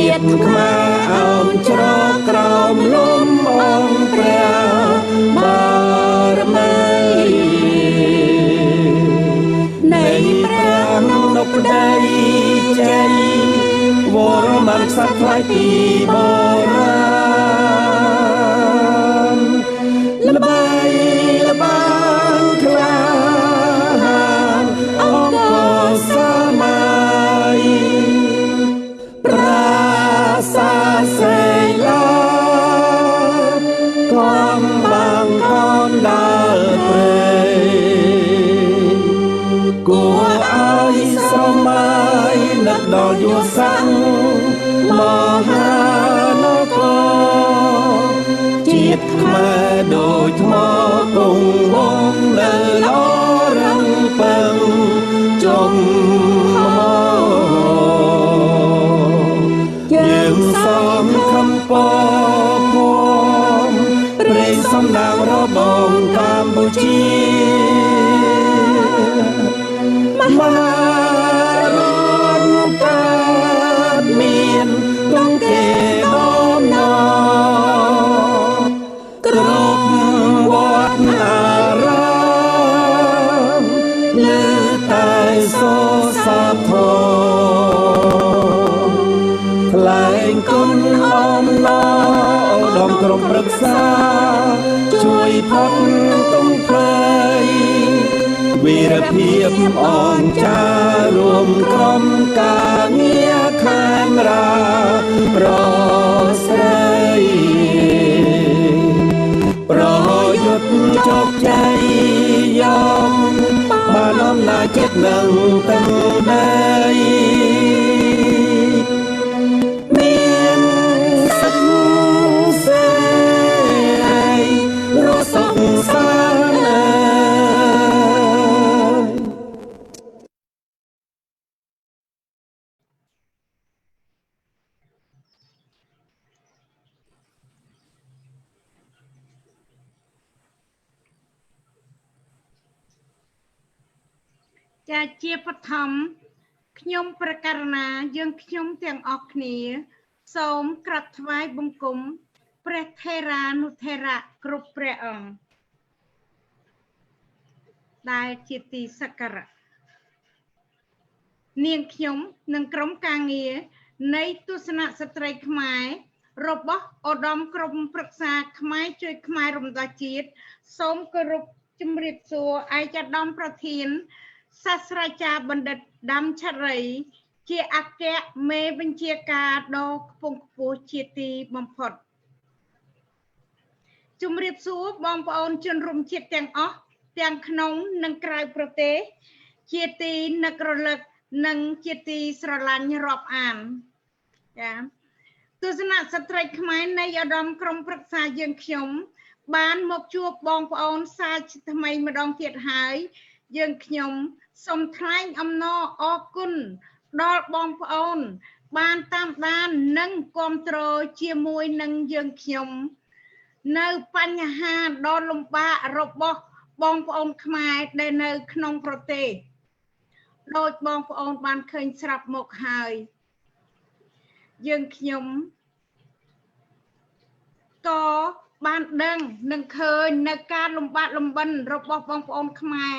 ជាតិខ្មែរអោនច្រកក្រោមលំអងព្រះបារមីនៃព្រះនុបដីជ័យវរមិនខ្សត់ថ្លៃពីបុរាណល្បីល្បាញខ្លាហានអង្គសម័យប្រាសាទសេឡាកំបាំងកនដើរព្រៃគួរឲ្យស្រមៃនឹកដល់យល់សាំងមហានគរជាតិខ្មែរដូចថ្មគង់វង្សនៅល្អរឹងពឹងជុំយើងសំខំពពំព្រេងសំដាងរបងកម្ពុជាមហារដ្ឋកើតមានក្នុងគេដំណគ្រប់វត្តអារាមលើតែសូរសាធរថ្លែងគុណអំណរដំក្រុមប្រឹក្សាជួយផុតទុំភ័យវីរភាពអង្ចារួមក្រុមការងារខេមរាប្រស្រីប្រយុទ្ធជោគជ័យយកបានអំណាចចិត្តនឹងទាំងដីមានសិទ្ធិសេរីរស់សុខសាន្តចាជាបឋមខ្ញុំប្រកាសណាយើងខ្ញុំទាំងអស់គ្នាសូមក្រាបថ្វាយបង្គំព្រះថេរានុថេរៈគ្រប់ព្រះអង្គដែលជាទីសក្ការៈនាងខ្ញុំនិងក្រុមការងារនៃទស្សនៈស្ត្រីខ្មែររបស់ឧត្តមក្រុមប្រឹក្សាខ្មែរជួយខ្មែររំដោះជាតិសូមគោរពជំរាបសួរឯកឧត្តមប្រធានសាស្ត្រាចារ្យបណ្ឌិតដាំឆារីជាអគ្គមេបញ្ជាការដ៏ខ្ពង់ខ្ពស់ជាទីបំផុតជំរាបសួរបងប្អូនជនរួមជាតិទាំងអស់ទាំងក្នុងនិងក្រៅប្រទេសជាទីនឹករលឹកនិងជាទីស្រឡាញ់រាប់អានចាទស្សនៈស្ត្រីខ្មែរនៃឧត្តមក្រុមប្រឹក្សាយើងខ្ញុំបានមកជួបបងប្អូនសាជាថ្មីម្ដងទៀតហើយយើងខ្ញុំសូមថ្លែងអំណរអរគុណដល់បងប្អូនបានតាមដាននិងគាំទ្រជាមួយនឹងយើងខ្ញុំនៅបញ្ហាដ៏លំបាករបស់បងប្អូនខ្មែរដែលនៅក្នុងប្រទេសដោយបងប្អូនបានឃើញស្រាប់មកហើយយើងខ្ញុំក៏បានដឹងនិងឃើញនៅការលំបាកលំបិនរបស់បងប្អូនខ្មែរ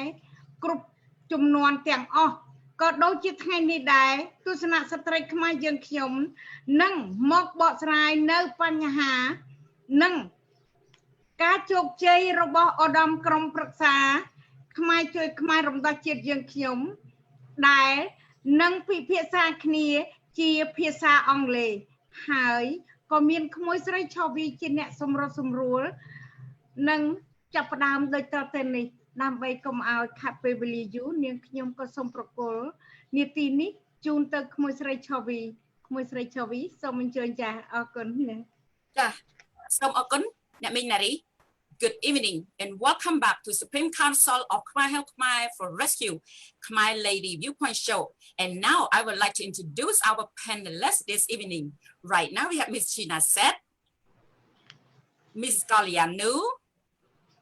គ្រប់ចំនួនទាំងអស់ក៏ដូចជាថ្ងៃនេះដែរទស្សនៈស្ត្រីខ្មែរយើងខ្ញុំនឹងមកបកស្រាយនៅបញ្ហានិងការជោគជ័យរបស់ឧត្តមក្រុមប្រឹក្សាខ្មែរជួយខ្មែររំដោះជាតិយើងខ្ញុំដែលនឹងពិភាក្សាគ្នាជាភាសាអង់គ្លេសហើយក៏មានក្មួយស្រីឆវីជាអ្នកសម្រុះសម្រួលនិងចាប់ផ្ដើមដោយតទៅនេះដើម្បីកុំឲ្យខាត់ពេលវេលាយូរនាងខ្ញុំក៏សូមប្រគល់នាទីនេះជូនទៅក្មួយស្រីឆវីសូមអញ្ជើញចាអរគុណចាសូមអរគុណអ្នកមីងណារី Good evening and welcome back to Supreme Council of Khmer Help Khmer for Rescue Khmer Lady Viewpoint Show. And now I would like to introduce our panelists this evening. Right now we have Miss China Set, Miss Galianu,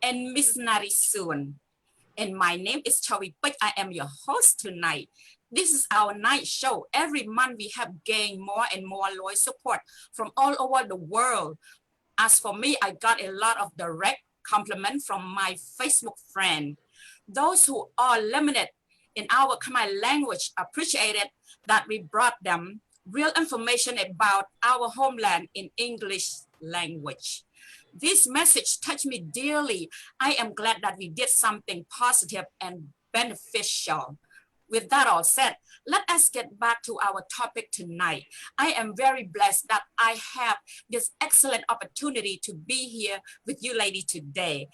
and Miss Narisun. And my name is Chawi Pek. I am your host tonight. This is our night show. Every month we have gained more and more loyal support from all over the world. As for me, I got a lot of direct compliment from my Facebook friend. Those who are limited in our Khmer language appreciated that we brought them real information about our homeland in English language. This message touched me dearly. I am glad that we did something positive and beneficial. With that all said, let us get back to our topic tonight. I am very blessed that I have this excellent opportunity to be here with you ladies today.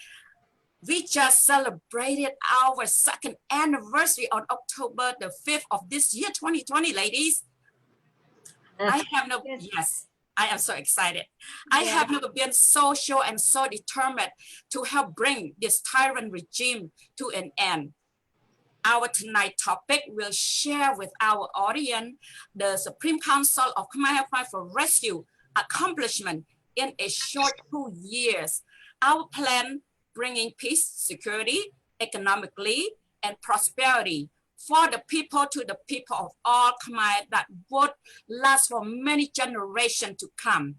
We just celebrated our second anniversary on October the 5th of this year, 2020, ladies. I have no, yes, I am so excited. I have never been so sure and so determined to help bring this tyrant regime to an end. Our tonight topic will share with our audience the Supreme Council of Khmer for Rescue accomplishment in a short 2 years. Our plan bringing peace, security, economically, and prosperity for the people to the people of all Khmer that would last for many generations to come.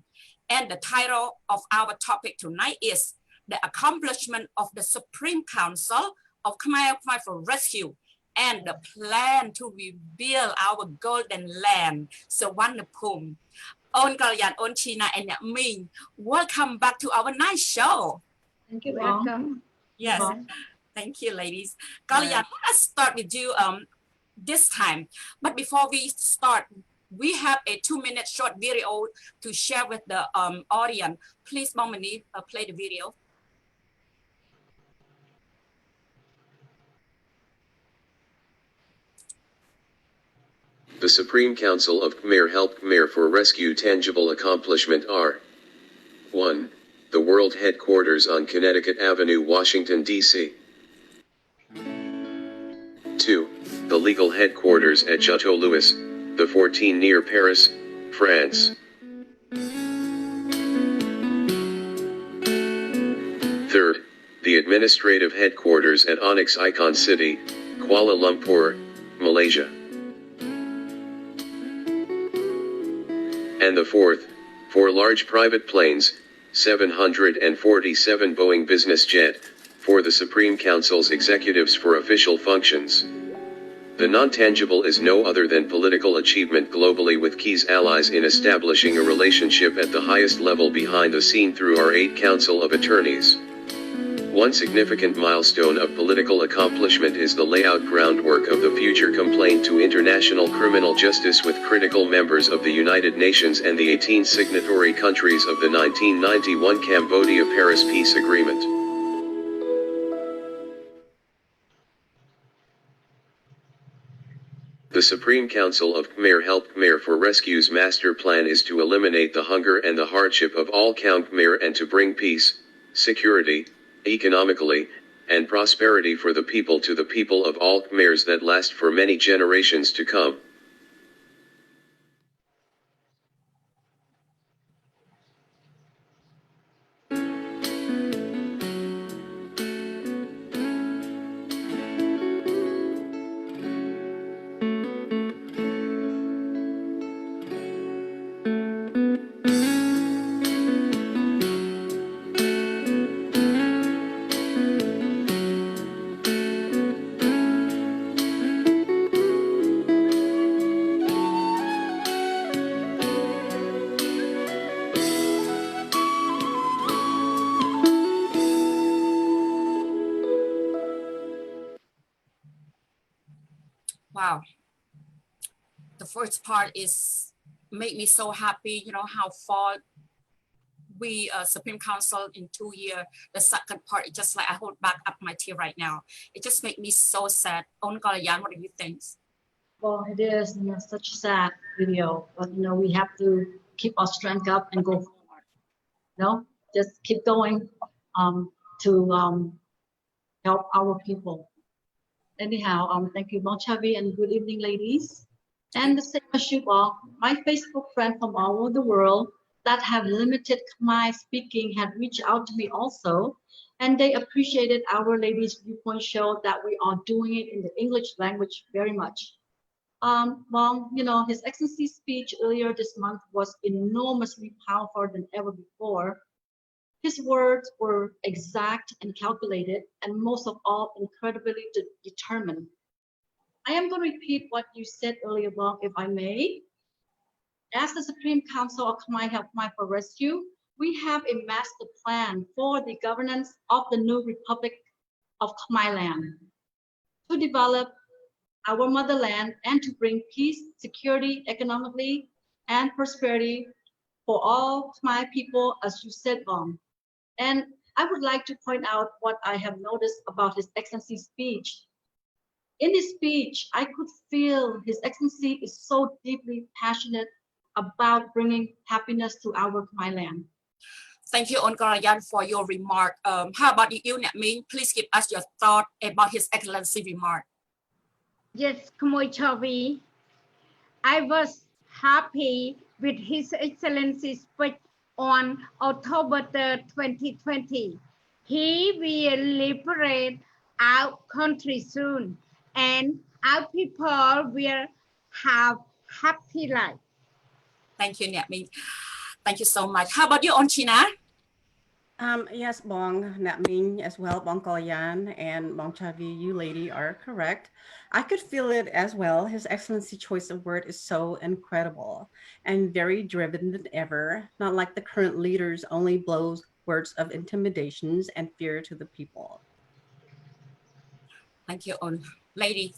And the title of our topic tonight is the accomplishment of the Supreme Council of Khmer for Rescue and the plan to rebuild our golden land. So wonderful. On Kalyan, on China, and Ming, welcome back to our night show. Thank you. Welcome. Yes, thank you, ladies. Kalyan, let's start with you this time. But before we start, we have a 2-minute short video to share with the audience. Please, Momani, play the video. The Supreme Council of Khmer helped Khmer for rescue. Tangible accomplishment are 1. The World Headquarters on Connecticut Avenue, Washington, D.C. 2. The Legal Headquarters at Chateau Louis, the 14 near Paris, France. 3rd, the Administrative Headquarters at Onyx Icon City, Kuala Lumpur, Malaysia. And the 4th, 4 large private planes, 747 Boeing business jet, for the Supreme Council's executives for official functions. The non-tangible is no other than political achievement globally, with Key's allies in establishing a relationship at the highest level behind the scene through our 8 Council of Attorneys. One significant milestone of political accomplishment is the layout groundwork of the future complaint to international criminal justice with critical members of the United Nations and the 18 signatory countries of the 1991 Cambodia-Paris Peace Agreement. The Supreme Council of Khmer helped Khmer for Rescue's master plan is to eliminate the hunger and the hardship of all Khmer and to bring peace, security, economically, and prosperity for the people to the people of all Khmers that last for many generations to come. Wow. The first part is make me so happy, you know, how far we Supreme Council in 2 years. The second part, just like I hold back up my tear right now. It just made me so sad. On Kalayan, what do you think? Well, it is, such a sad video, but we have to keep our strength up and go forward. Just keep going to help our people. Anyhow, thank you, Monchavi, and good evening, ladies. And the same as you all, my Facebook friend from all over the world that have limited Khmer speaking had reached out to me also, and they appreciated our ladies' viewpoint show that we are doing it in the English language very much. Well, you know, His Excellency's speech earlier this month was enormously powerful than ever before. His words were exact and calculated, and most of all, incredibly determined. I am going to repeat what you said earlier, Bob, if I may. As the Supreme Council of Khmer Help Khmer for Rescue, we have a master plan for the governance of the new Republic of Khmerland to develop our motherland and to bring peace, security, economically, and prosperity for all Khmer people, as you said, Bong. And I would like to point out what I have noticed about His Excellency's speech. In his speech, I could feel His Excellency is so deeply passionate about bringing happiness to our Khmerland. Thank you, Onkarayan, for your remark. How about you, Ming? Please give us your thought about His Excellency remark. Yes, Khmer Chavi, I was happy with His Excellency's speech on October 3rd, 2020. He will liberate our country soon, and our people will have happy life. Thank you, Ming. Thank you so much. How about you, Onchina? Yes, Bong, Nat Ming as well, Bong Kalayan and Bong Chavi, you lady are correct. I could feel it as well. His Excellency choice of word is so incredible and very driven than ever, not like the current leaders only blows words of intimidations and fear to the people. Thank you, lady.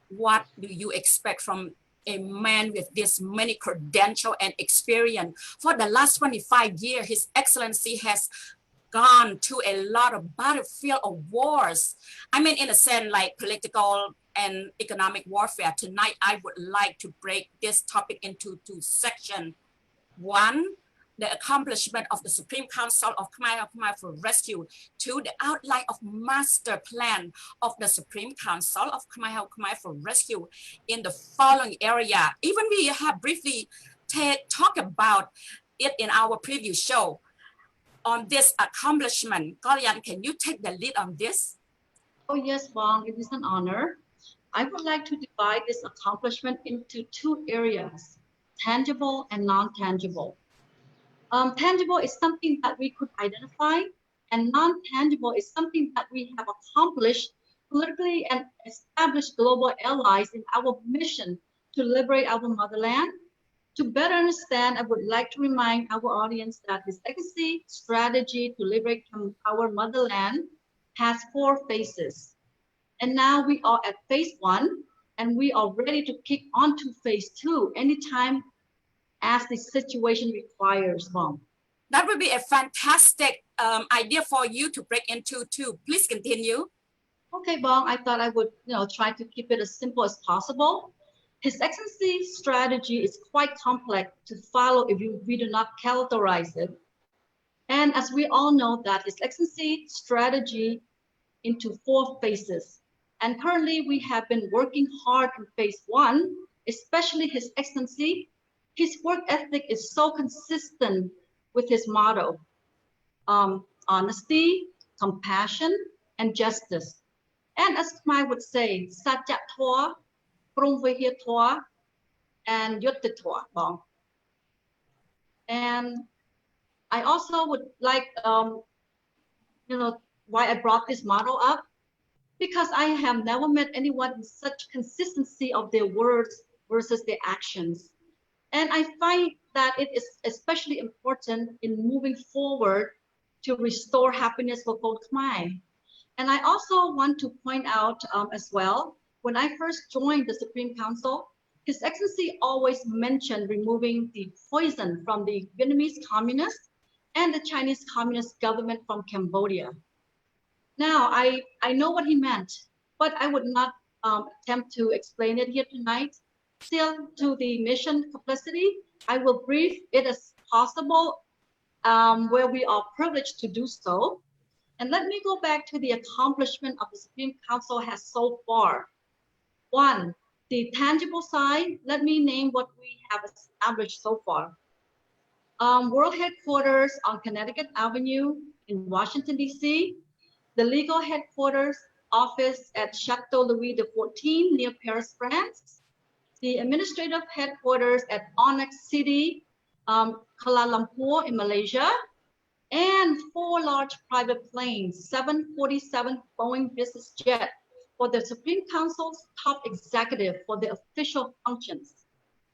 What do you expect from a man with this many credentials and experience? For the last 25 years, His Excellency has gone to a lot of battlefield of wars. I mean, in a sense, like political and economic warfare. Tonight, I would like to break this topic into two sections. One, the accomplishment of the Supreme Council of Khmer for Rescue. Two, the outline of master plan of the Supreme Council of Khmer for Rescue in the following area. Even we have briefly talked about it in our previous show. On this accomplishment, Kalian, can you take the lead on this? Oh yes, Bong, it is an honor. I would like to divide this accomplishment into two areas, tangible and non-tangible. Tangible is something that we could identify, and non-tangible is something that we have accomplished politically and established global allies in our mission to liberate our motherland. To better understand, I would like to remind our audience that His Excellency strategy to liberate our motherland has 4 phases. And now we are at phase 1, and we are ready to kick on to phase 2 anytime as the situation requires, Bong. That would be a fantastic idea for you to break into two. Please continue. Okay, Bong, I thought I would try to keep it as simple as possible. His Excellency's strategy is quite complex to follow if we do not characterize it. And as we all know that His Excellency's strategy into 4 phases. And currently we have been working hard in phase 1, especially His Excellency. His work ethic is so consistent with his motto, honesty, compassion, and justice. And as Khmer would say, Satya Thoa, Promvahia Thoa, and Yutta Thoa, Bong. And I also would like, why I brought this model up, because I have never met anyone with such consistency of their words versus their actions. And I find that it is especially important in moving forward to restore happiness for both Khmer. And I also want to point out as well, when I first joined the Supreme Council, His Excellency always mentioned removing the poison from the Vietnamese communists and the Chinese communist government from Cambodia. Now, I know what he meant, but I would not attempt to explain it here tonight. Still, to the mission capacity, I will brief it as possible where we are privileged to do so. And let me go back to the accomplishment of the Supreme Council has so far. 1, the tangible side, let me name what we have established so far. World headquarters on Connecticut Avenue in Washington, D.C., the legal headquarters office at Chateau Louis XIV near Paris, France, the administrative headquarters at Onyx City, Kuala Lumpur in Malaysia, and 4 large private planes, 747 Boeing business jet for the Supreme Council's top executive for the official functions.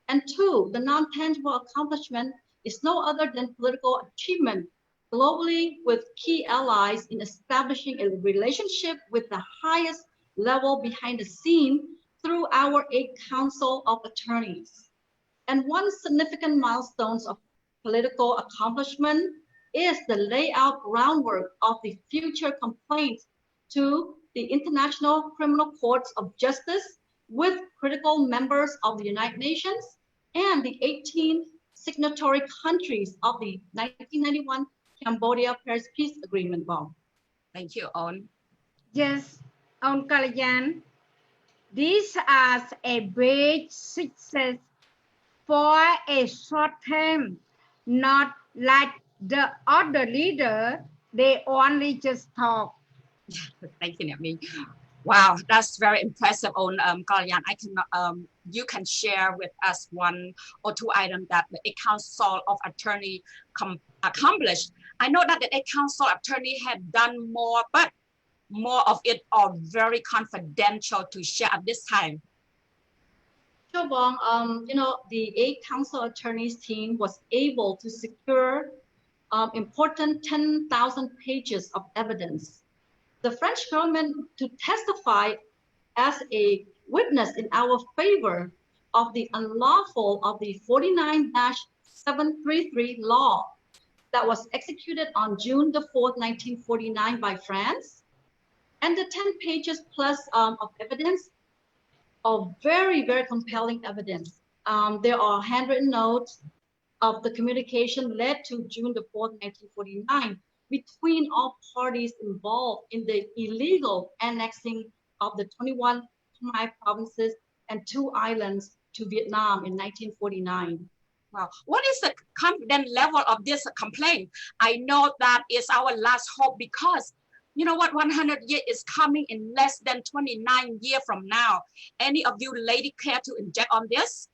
And 2, the non-tangible accomplishment is no other than political achievement globally with key allies in establishing a relationship with the highest level behind the scene through our 8 Council of Attorneys. And one significant milestone of political accomplishment is the layout groundwork of the future complaints to the International Criminal Courts of Justice with critical members of the United Nations and the 18 signatory countries of the 1991 Cambodia Paris Peace Agreement. Bong. Thank you, On. Yes, on Kalayan, this is a big success for a short term, not like the other leader, they only just talk. Thank you, Nami. Wow, that's very impressive on Kalayan. I can you can share with us 1 or 2 items that the Council of Attorney accomplished. I know that the Council of Attorney had done more, but more of it are very confidential to share at this time. Sure, Bong. You know, the 8 Council Attorneys team was able to secure important 10,000 pages of evidence. The French government to testify as a witness in our favor of the unlawful of the 49-733 law that was executed on June the 4th, 1949 by France. And the 10 pages plus of evidence of very, very compelling evidence. There are handwritten notes of the communication led to June the 4th, 1949 between all parties involved in the illegal annexing of the 21 Khmer provinces and 2 islands to Vietnam in 1949. Wow. What is the confidence level of this complaint? I know that is our last hope because you know what, 100 years is coming in less than 29 years from now. Any of you lady care to inject on this?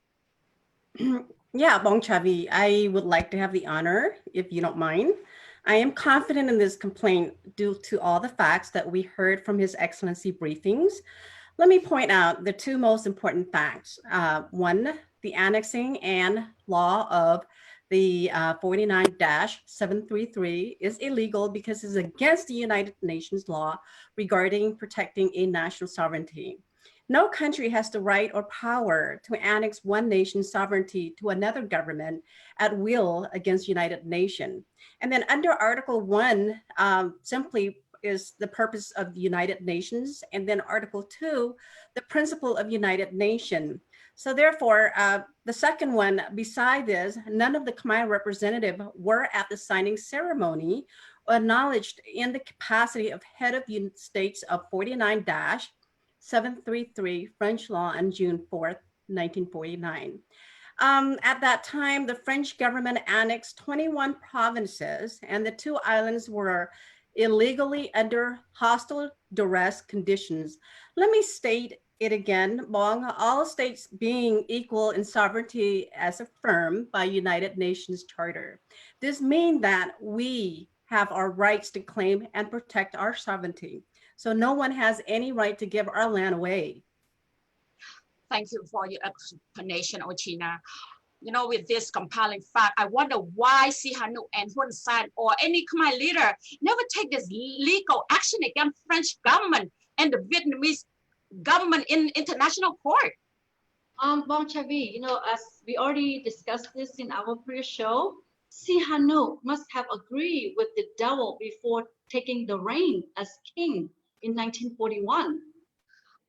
Yeah, Bong Chavi, I would like to have the honor, if you don't mind. I am confident in this complaint due to all the facts that we heard from His Excellency briefings. Let me point out the 2 most important facts. 1, the annexing and law of the 49-733 is illegal because it's against the United Nations law regarding protecting a national sovereignty. No country has the right or power to annex one nation's sovereignty to another government at will against United Nations. And then under Article 1 simply is the purpose of the United Nations, and then Article 2, the principle of United Nations. So therefore, the second one, beside this, none of the Khmer representatives were at the signing ceremony or acknowledged in the capacity of head of the United States of 49-733 French law on June 4th, 1949. At that time, the French government annexed 21 provinces, and the 2 islands were illegally under hostile duress conditions. Let me state it again, Bong, all states being equal in sovereignty as affirmed by United Nations Charter. This means that we have our rights to claim and protect our sovereignty. So no one has any right to give our land away. Thank you for your explanation, Ochina. You know, with this compelling fact, I wonder why Sihanouk and Hun Sen or any Khmer leader never take this legal action against French government and the Vietnamese government in international court. Bong Chavi, you know, as we already discussed this in our previous show, Sihanouk must have agreed with the devil before taking the reign as king in 1941.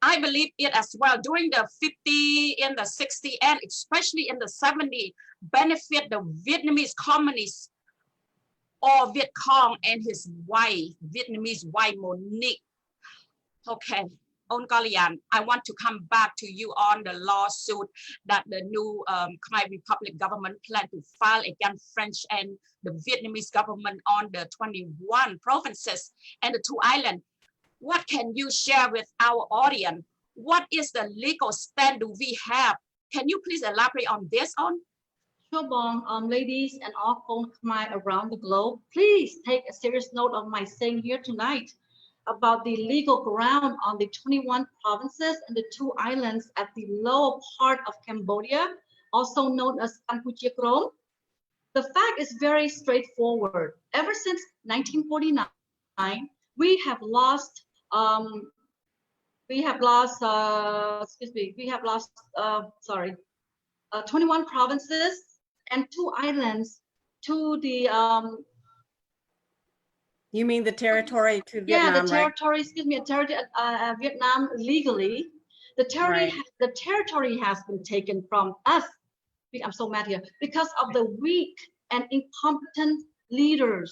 I believe it as well. During the 50, in the 60, and especially in the 70, benefit the Vietnamese communists or Viet Cong and his wife, Vietnamese wife Monique. Okay, On Kalian, I want to come back to you on the lawsuit that the new Khmer Republic government plan to file against French and the Vietnamese government on the 21 provinces and the 2 islands. What can you share with our audience? What is the legal stand do we have Can you please elaborate on this on? Sure, Bong. Ladies and all Khon Khmer around the globe, please take a serious note of my saying here tonight about the legal ground on the 21 provinces and the 2 islands at the lower part of Cambodia, also known as Kampuchea Krom. The fact is very straightforward. Ever since 1949, we have lost 21 provinces and 2 islands to the You mean the territory to yeah, Vietnam, the territory, Vietnam legally. The territory has been taken from us. I'm so mad here because of the weak and incompetent leaders.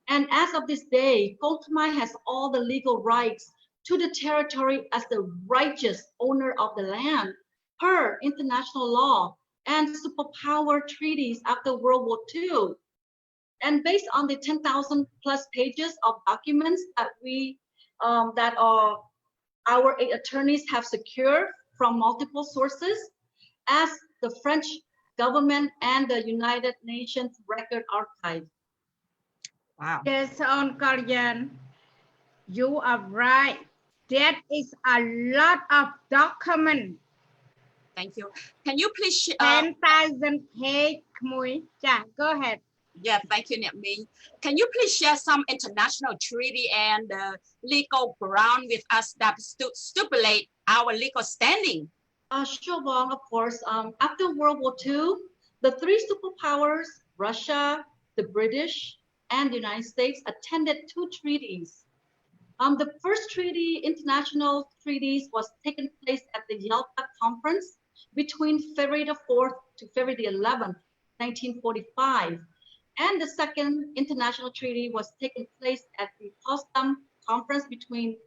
And as of this day, Khon Khmer has all the legal rights to the territory as the righteous owner of the land per international law and superpower treaties after World War II. And based on the 10,000 plus pages of documents that our 8 attorneys have secured from multiple sources, as the French government and the United Nations Record Archive. Wow. Yes, Uncle Yan, you are right. That is a lot of document. Thank you. Can you please 10,000 page មួយចា go ahead. Yeah, thank you, Net Minh. Can you please share some international treaty and legal ground with us that stipulate our legal standing? Sure, Bong, of course. After World War II, the 3 superpowers, Russia, the British, and the United States attended 2 treaties. The first treaty, international treaties, was taken place at the Yalta Conference between February the 4th to February the 11th, 1945. And the second international treaty was taken place at the Potsdam Conference between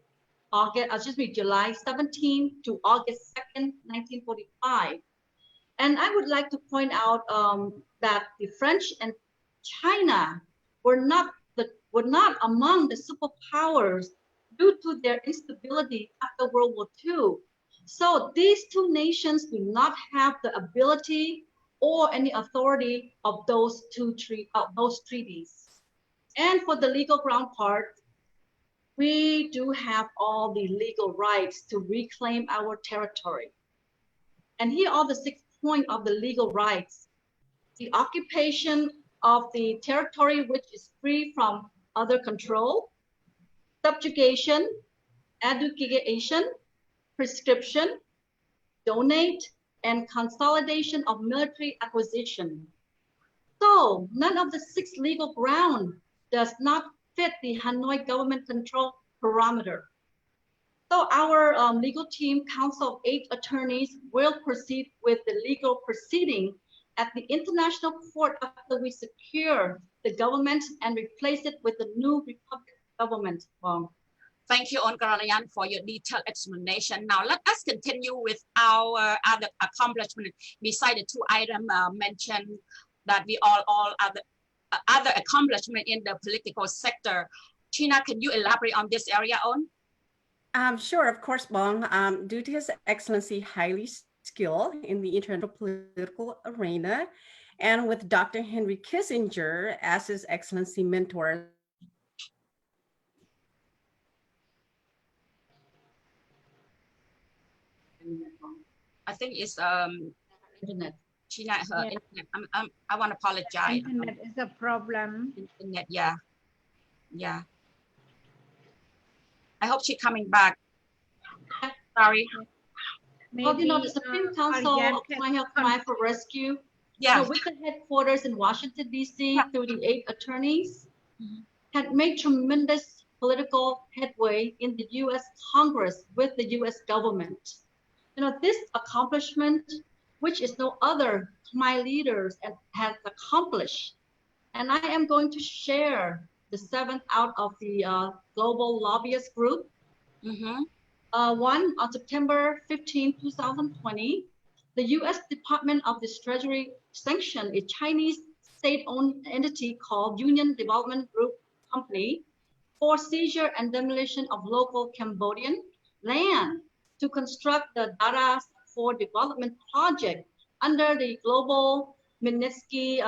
July 17th to August 2nd, 1945. And I would like to point out that the French and China were not among the superpowers due to their instability after World War II. So these 2 nations do not have the ability or any authority of those treaties. And for the legal ground part, we do have all the legal rights to reclaim our territory. And here are the 6 points of the legal rights. The occupation of the territory which is free from other control, subjugation, education, prescription, donate, and consolidation of military acquisition. So none of the 6 legal ground does not fit the Hanoi government control parameter. So our legal team, council of 8 attorneys, will proceed with the legal proceeding at the international court after we secure the government and replace it with the new republic government. Thank you, Onkaralayan, for your detailed explanation. Now let us continue with our other accomplishment beside the 2 items mentioned that we all other accomplishment in the political sector. Tina, can you elaborate on this area on? Sure, of course, Bong. Due to His Excellency highly skilled in the international political arena, and with Dr. Henry Kissinger as His Excellency mentor, I think it's Internet. China, her internet. I want to apologize. Internet is a problem. Internet, yeah. I hope she's coming back. Sorry. Well, you know, the Supreme Council of Khmer for Rescue, with the headquarters in Washington, D.C., through the 8 attorneys, had made tremendous political headway in the U.S. Congress with the U.S. government. You know, this accomplishment, which is no other Khmer leaders has accomplished. And I am going to share the 7th out of the Global Lobbyist Group. One, on September 15, 2020, the U.S. Department of the Treasury sanctioned a Chinese state-owned entity called Union Development Group Company for seizure and demolition of local Cambodian land to construct the Dara for development project under the Global Magnitsky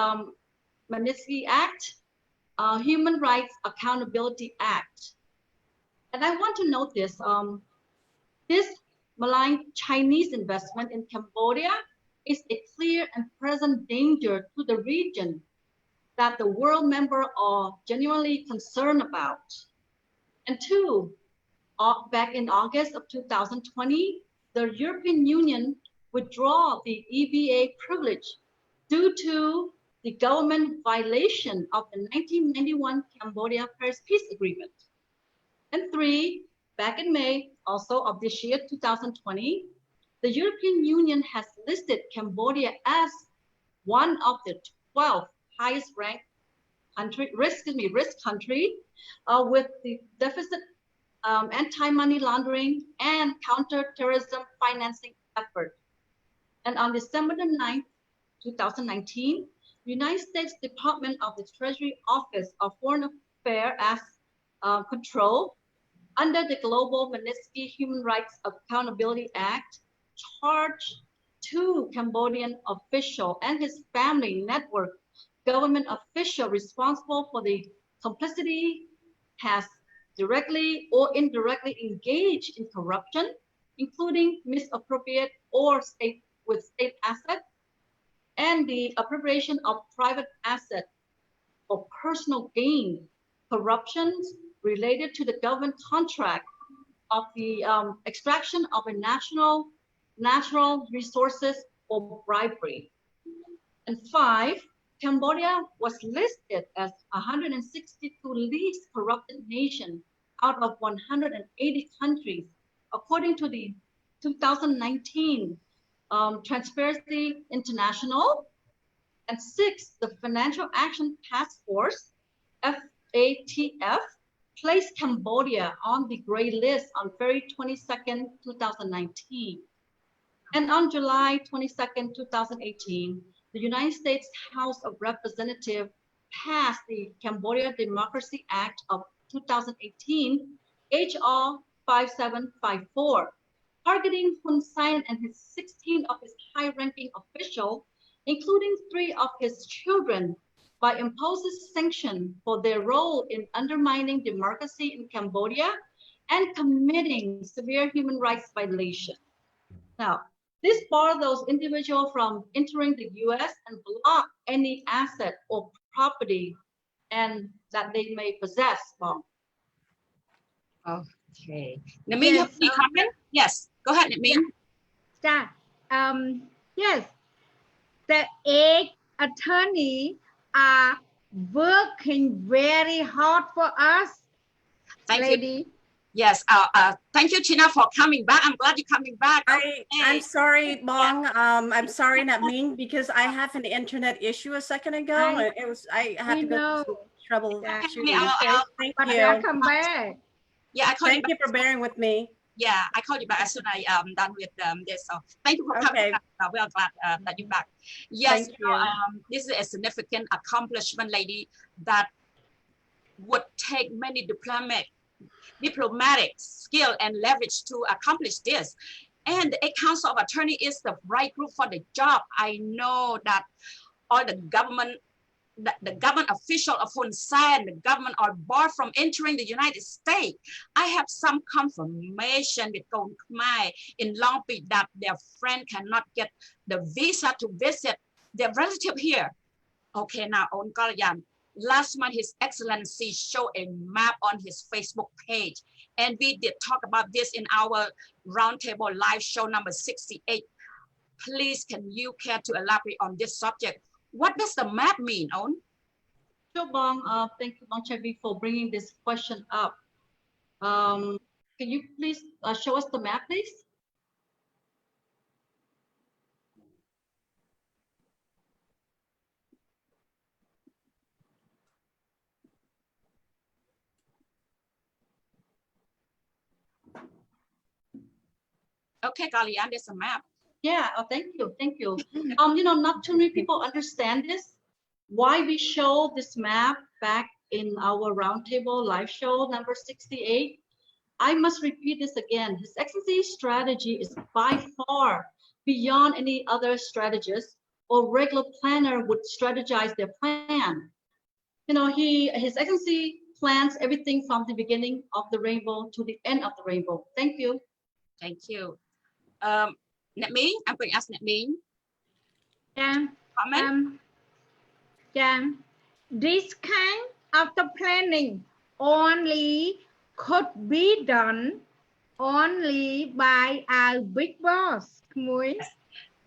Act, Human Rights Accountability Act. And I want to note this, this malign Chinese investment in Cambodia is a clear and present danger to the region that the world members are genuinely concerned about. And two, back in August of 2020, the European Union withdrew the EBA privilege due to the government violation of the 1991 Cambodia Paris Peace Agreement. And three, back in May also of this year, 2020, the European Union has listed Cambodia as one of the 12 highest ranked risk country with the deficit anti-money laundering and counter-terrorism financing effort. And on December 9th, 2019, United States Department of the Treasury Office of Foreign Affairs Control under the Global Magnitsky Human Rights Accountability Act charged two Cambodian official and his family network government official responsible for the complicity has directly or indirectly engaged in corruption, including misappropriate or state assets and the appropriation of private assets for personal gain, corruptions related to the government contract of the extraction of a natural resources or bribery. And five, Cambodia was listed as 162 least corrupted nation out of 180 countries, according to the 2019 Transparency International. And six, the Financial Action Task Force, FATF, placed Cambodia on the gray list on February 22nd, 2019. And on July 22nd, 2018, the United States House of Representatives passed the Cambodia Democracy Act of 2018, HR 5754, targeting Hun Sen and his 16 of his high-ranking officials, including 3 of his children, by imposing sanctions for their role in undermining democracy in Cambodia and committing severe human rights violations. Now, this bars those individuals from entering the U.S. and block any asset or property and that they may possess. Well, Okay. Namin, you have any comment? Yes, go ahead, Namin. Yeah. Yes, the 8 attorneys are working very hard for us. Thank lady. you. Yes, thank you, China, for coming back. I'm glad you're coming back. I'm sorry, Bong. I'm sorry, Namin, because I have an internet issue a second ago. I had to go through trouble. Yeah. Shooting. Thank But you. welcome back. Yeah, I called Thank you for bearing with me. Yeah, I called you back as soon as I'm done with this. So thank you for coming back. We are glad that you're back. Yes, Thank you. this is a significant accomplishment, lady, that would take many diplomatic skill and leverage to accomplish this. And the Council of Attorney is the right group for the job. I know that all the government official of Hun Sen, the government are barred from entering the United States. I have some confirmation with Kon Khmer in Long Beach that their friend cannot get the visa to visit their relative here. Okay, now on Kalayan. Last month, His Excellency showed a map on his Facebook page, and we did talk about this in our roundtable live show number 68. Please, can you care to elaborate on this subject? What does the map mean, On? Sure, Bong. Thank you, Bong Chavi, for bringing this question up. Can you please show us the map, please? Okay, Kalian, there's a map. Yeah, thank you. You know, not too many people understand this. Why we show this map back in our roundtable live show number 68. I must repeat this again. His Excellency's strategy is by far beyond any other strategist or regular planner would strategize their plan. You know, His Excellency plans everything from the beginning of the rainbow to the end of the rainbow. Thank you. Thank you. Net Ming, I'm going to ask Net Ming. Comment? This kind of the planning only could be done only by our big boss. Khmer.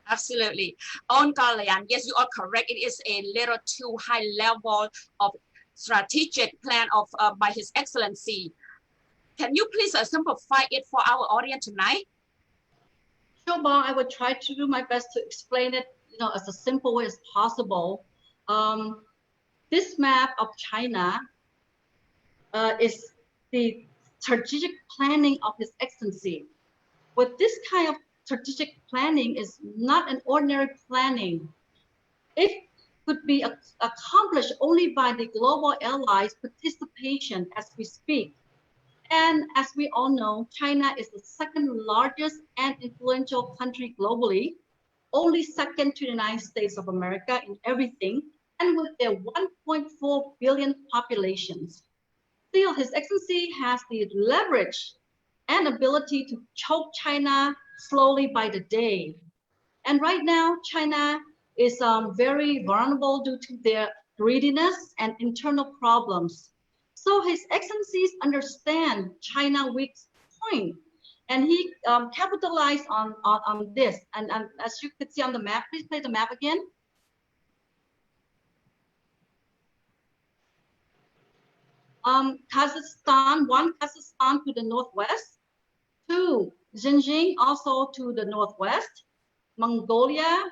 Absolutely. On Kalayan, yes, you are correct. It is a little too high level of strategic plan of by His Excellency. Can you please simplify it for our audience tonight? Sure, Bong, I would try to do my best to explain it, as a simple way as possible. This map of China is the strategic planning of His Excellency. But this kind of strategic planning is not an ordinary planning. It could be accomplished only by the global allies' participation as we speak. And as we all know, China is the second largest and influential country globally, only second to the United States of America in everything, and with their 1.4 billion populations. Still, His Excellency has the leverage and ability to choke China slowly by the day. And right now, China is very vulnerable due to their greediness and internal problems. So His Excellencies understand China's weak point, and he capitalized on this. And as you could see on the map, please play the map again. Kazakhstan, Kazakhstan to the northwest, 2, Xinjiang also to the northwest, Mongolia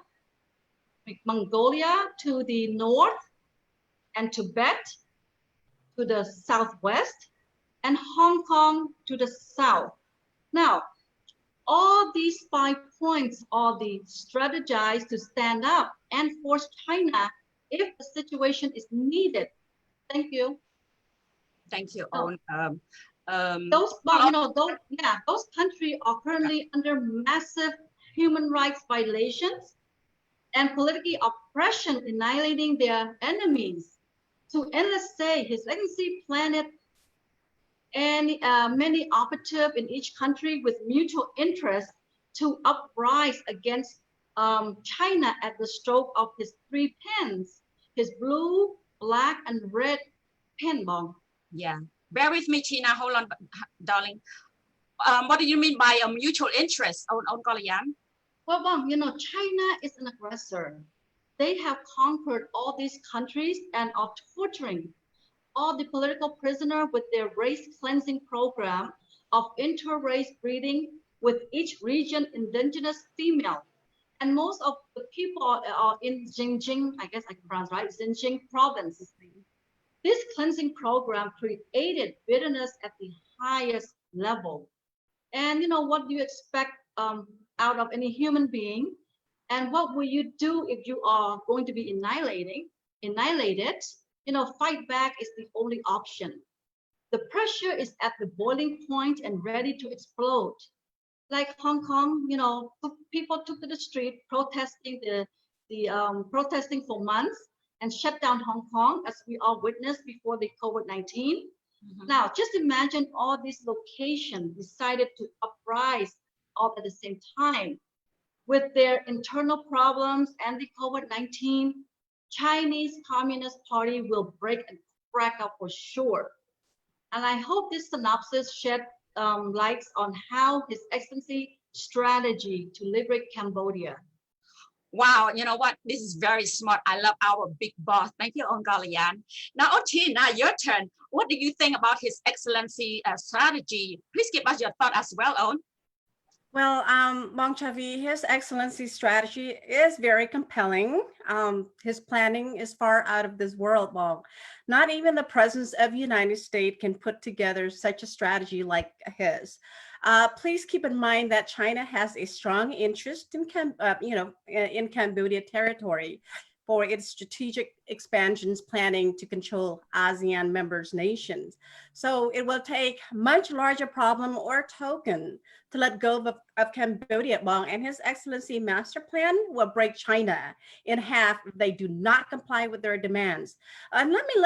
to the north, and Tibet to the southwest, and Hong Kong to the south. Now, all these 5 points are the strategized to stand up and force China if the situation is needed. Thank you. Thank you. Those countries are currently under massive human rights violations and political oppression, annihilating their enemies. To endless say, His Excellency planned and many operatives in each country with mutual interest to uprise against China at the stroke of his 3 pens, his blue, black, and red pen bomb. Yeah, bear with me, Tina. Hold on, darling. What do you mean by a mutual interest on Kalayan? Well, China is an aggressor. They have conquered all these countries and are torturing all the political prisoners with their race cleansing program of inter-race breeding with each region indigenous female. And most of the people are in Xinjiang, I guess I can pronounce right, Xinjiang province. This cleansing program created bitterness at the highest level. And what do you expect out of any human being? And what will you do if you are going to be annihilated? Fight back is the only option. The pressure is at the boiling point and ready to explode. Like Hong Kong, people took to the street protesting protesting for months and shut down Hong Kong, as we all witnessed before the COVID-19. Mm-hmm. Now, just imagine all these locations decided to uprise all at the same time. With their internal problems and the COVID-19, Chinese Communist Party will break and crack up for sure. And I hope this synopsis shed lights on how His Excellency strategy to liberate Cambodia. Wow, you know what? This is very smart. I love our big boss. Thank you, Ongalian. Now, Tina, your turn. What do you think about His Excellency strategy? Please give us your thought as well, On. Well, Bong Chavi, His Excellency's strategy is very compelling. His planning is far out of this world, Bong. Not even the President of the United States can put together such a strategy like his. Please keep in mind that China has a strong interest in, in Cambodia territory for its strategic expansions planning to control ASEAN members nations. So it will take much larger problem or token to let go of Cambodia, and His Excellency Master Plan will break China in half if they do not comply with their demands. And let me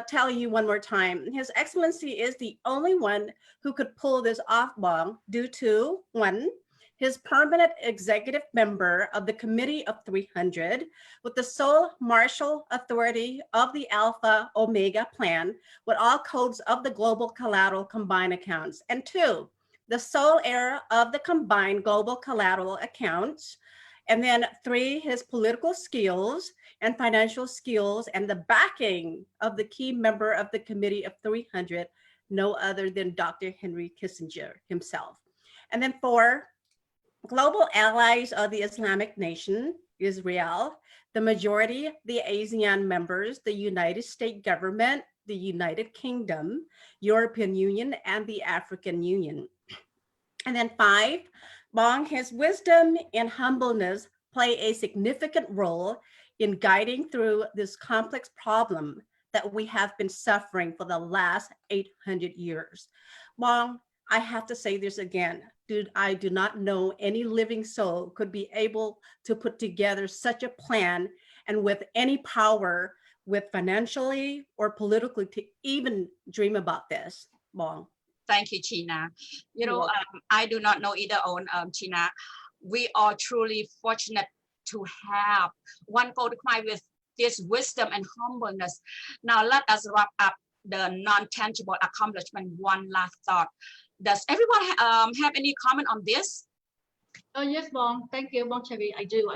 tell you one more time, His Excellency is the only one who could pull this off, Bong, due to, one, his permanent executive member of the Committee of 300 with the sole martial authority of the Alpha Omega Plan with all codes of the global collateral combined accounts. And two, the sole heir of the combined global collateral accounts. And then three, his political skills and financial skills and the backing of the key member of the Committee of 300, no other than Dr. Henry Kissinger himself. And then four, global allies of the Islamic nation, Israel, the majority, the ASEAN members, the United States government, the United Kingdom, European Union, and the African Union. And then five, Bong, his wisdom and humbleness play a significant role in guiding through this complex problem that we have been suffering for the last 800 years. Bong, I have to say this again. I do not know any living soul could be able to put together such a plan and with any power, with financially or politically, to even dream about this. Bong. Thank you, China. You know, I do not know either on China. We are truly fortunate to have one Code Khmer with this wisdom and humbleness. Now let us wrap up the non-tangible accomplishment. One last thought. Does everyone have any comment on this? Oh, yes, Bong. Thank you, Bong Chavi. I do.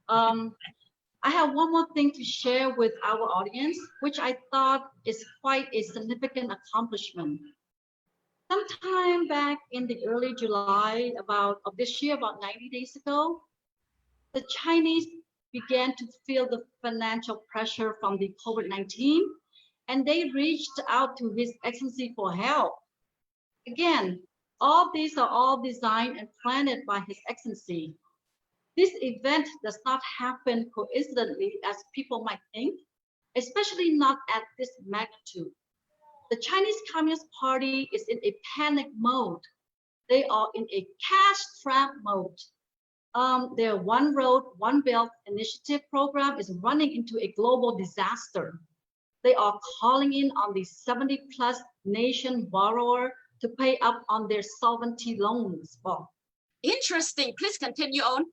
I have one more thing to share with our audience, which I thought is quite a significant accomplishment. Sometime back in the early July of this year, about 90 days ago, the Chinese began to feel the financial pressure from the COVID-19, and they reached out to His Excellency for help. Again, all these are all designed and planned by His Excellency. This event does not happen coincidentally as people might think, especially not at this magnitude. The Chinese Communist Party is in a panic mode. They are in a cash trap mode. Their One Road, One Belt initiative program is running into a global disaster. They are calling in on the 70+ nation borrower to pay up on their sovereignty loans. Well, interesting. Please continue on.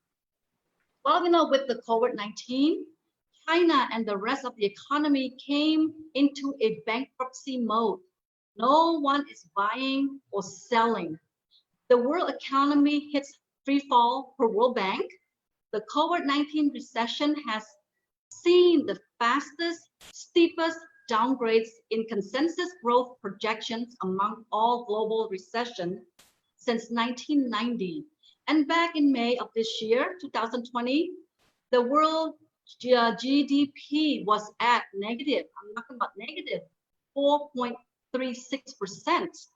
Well, you know, with the COVID-19, China and the rest of the economy came into a bankruptcy mode. No one is buying or selling. The world economy hits free fall per World Bank. The COVID-19 recession has seen the fastest, steepest downgrades in consensus growth projections among all global recession since 1990. And back in May of this year, 2020, the world GDP was at negative, I'm talking about negative 4.36%.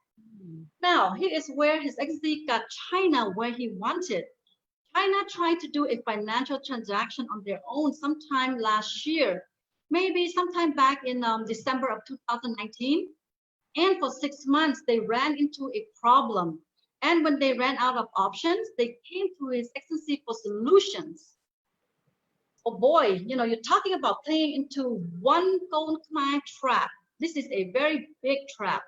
Now, here is where His Excellency got China where he wanted. China tried to do a financial transaction on their own sometime last year, maybe sometime back in December of 2019. And for 6 months, they ran into a problem. And when they ran out of options, they came to His Excellency for solutions. Oh boy, you know, you're talking about playing into one Code Khmer trap. This is a very big trap.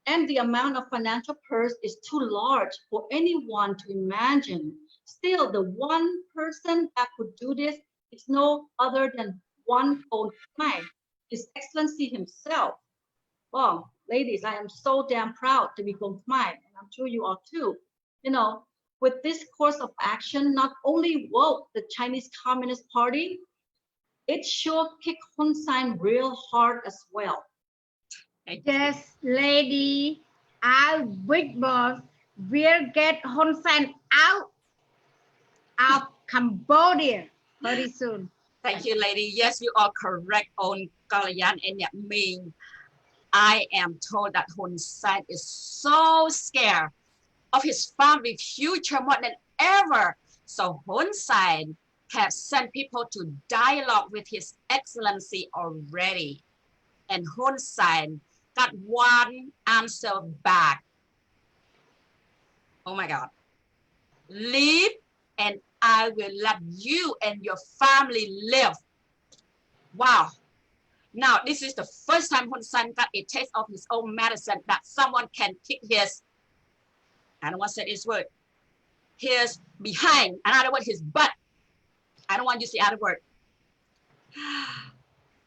And the amount of financial purse is too large for anyone to imagine. Still, the one person that could do this is no other than one Code Khmer, His Excellency himself. Well, ladies, I am so damn proud to be Code Khmer, and I'm sure you are too. You know, with this course of action, not only woke the Chinese Communist Party, it sure kicked Hun Sen real hard as well. Yes, lady, our big boss will get Hun Sen out of Cambodia very soon. Thank you, lady. Yes, you are correct on Kalayan and Yaming. I am told that Hun Sen is so scared of his family future more than ever. So Hun Sen have sent people to dialogue with His Excellency already. And Hun Sen got one answer back. Oh my God. Leave and I will let you and your family live. Wow. Now, this is the first time Hun Sen got a taste of his own medicine that someone can kick his, I don't want to say this word, his behind, another word, his butt. I don't want to use the other word.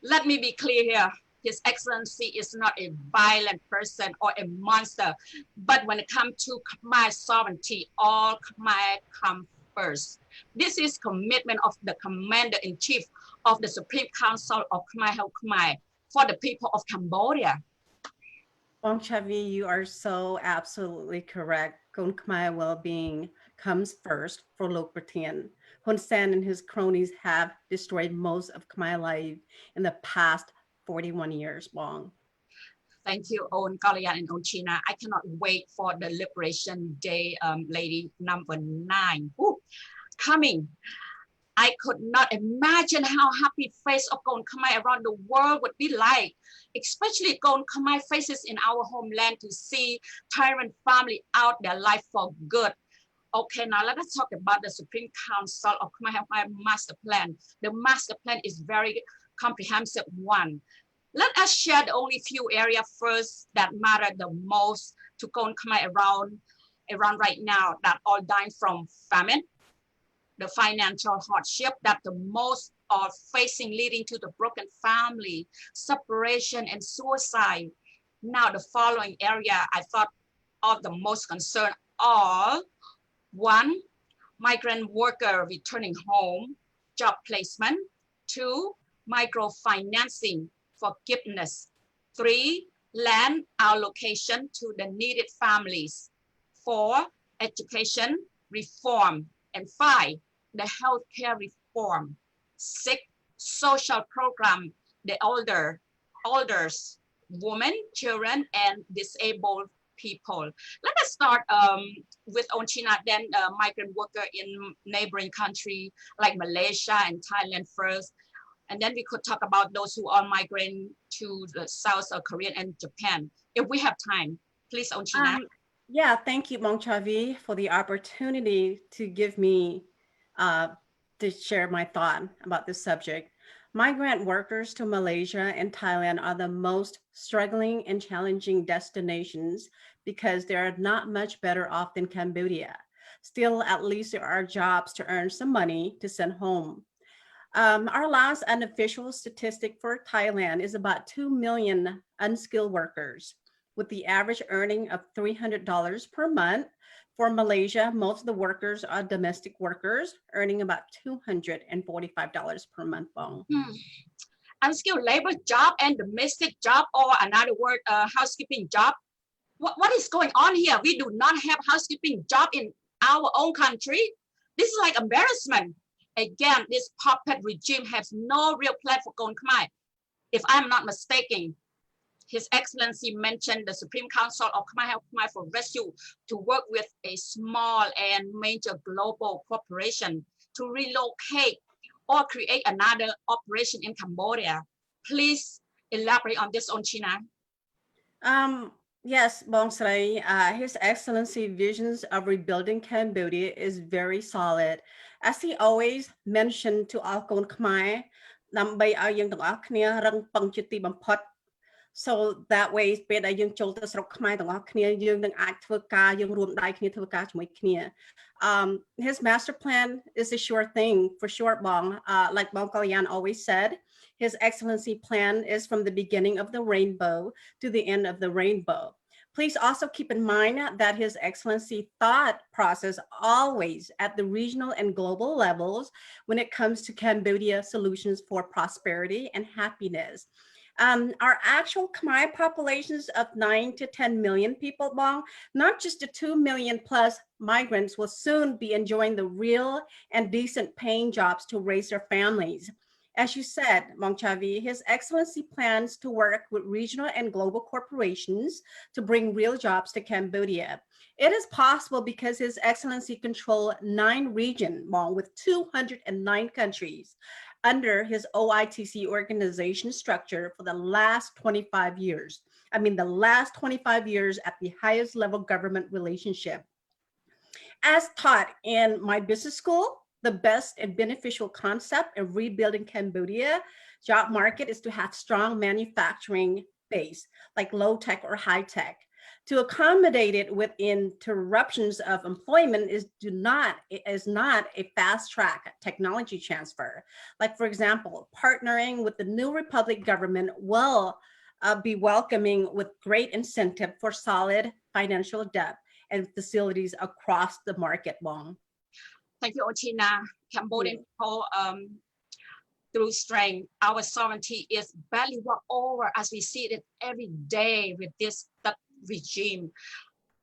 Let me be clear here. His Excellency is not a violent person or a monster, but when it comes to Khmer sovereignty, all Khmer come first. This is commitment of the Commander-in-Chief of the Supreme Council of Khmer Help Khmer for the people of Cambodia. Bong Chavi, you are so absolutely correct. Kon Khmer well-being comes first for Lok Pratin. Hun Sen and his cronies have destroyed most of Khmer life in the past 41 years, Bong. Thank you, Owen Kalayan and Owen China. I cannot wait for the Liberation Day, lady number 9. Ooh, coming. I could not imagine how happy face of Kon Khmer around the world would be like, especially Kon Khmer faces in our homeland to see tyrant family out their life for good. Okay, now let us talk about the Supreme Council of Khmer Master Plan. The master plan is very comprehensive one. Let us share the only few areas first that matter the most to Kon Khmer around right now that all dying from famine, the financial hardship that the most are facing leading to the broken family, separation and suicide. Now the following area I thought of the most concern are 1, migrant worker returning home, job placement. 2, microfinancing, forgiveness. 3, land allocation to the needed families. 4, education reform. And 5, the healthcare reform. 6, social program, the elders, women, children, and disabled people. Let us start with Onchina, then migrant worker in neighboring country like Malaysia and Thailand first. And then we could talk about those who are migrating to the South Korea and Japan. If we have time, please, Onchina. Yeah, thank you, Bong Chavi, for the opportunity to give me to share my thought about this subject. Migrant workers to Malaysia and Thailand are the most struggling and challenging destinations because they are not much better off than Cambodia. Still, at least there are jobs to earn some money to send home. Our last unofficial statistic for Thailand is about 2 million unskilled workers, with the average earning of $300 per month. For Malaysia, most of the workers are domestic workers, earning about $245 per month. Unskilled labor job and domestic job, or another word, housekeeping job. What is going on here? We do not have housekeeping job in our own country. This is like embarrassment. Again, this puppet regime has no real plan for Kon Khmer. If I'm not mistaken, His Excellency mentioned the Supreme Council of Khmer Help Khmer for Rescue to work with a small and major global corporation to relocate or create another operation in Cambodia. Please elaborate on this, Onchina. Yes, Bong Srai, His Excellency visions of rebuilding Cambodia is very solid. As he always mentioned to all Kon Khmer, ដើម្បីឲ្យយើងទាំងអស់គ្នារឹងប៉ឹងជាទីបំផុត so that way ពេលដែលយើងចូលទៅស្រុកខ្មែរទាំងអស់គ្នាយើងនឹងអាចធ្វើការយើងរួមដៃគ្នាធ្វើការជាមួយគ្នា his master plan is a sure thing for sure, Bong. Like Bong Kalyan always said, His Excellency plan is from the beginning of the rainbow to the end of the rainbow. Please also keep in mind that His Excellency thought process always at the regional and global levels when it comes to Cambodia solutions for prosperity and happiness. Our actual Khmer populations of 9 to 10 million people, Bong, not just the 2 million plus migrants will soon be enjoying the real and decent paying jobs to raise their families. As you said, Mong Chavi, His Excellency plans to work with regional and global corporations to bring real jobs to Cambodia. It is possible because His Excellency controls 9 regions with 209 countries under his OITC organization structure for the last 25 years. I mean, the last 25 years at the highest level government relationship. As taught in my business school, the best and beneficial concept of rebuilding Cambodia job market is to have strong manufacturing base, like low tech or high tech. To accommodate it with interruptions of employment is not a fast track technology transfer. Like, for example, partnering with the New Republic government will be welcoming with great incentive for solid financial depth and facilities across the market, Bong. Thank you, Otina. Cambodian people, through strength, our sovereignty is barely walked over as we see it every day with this regime.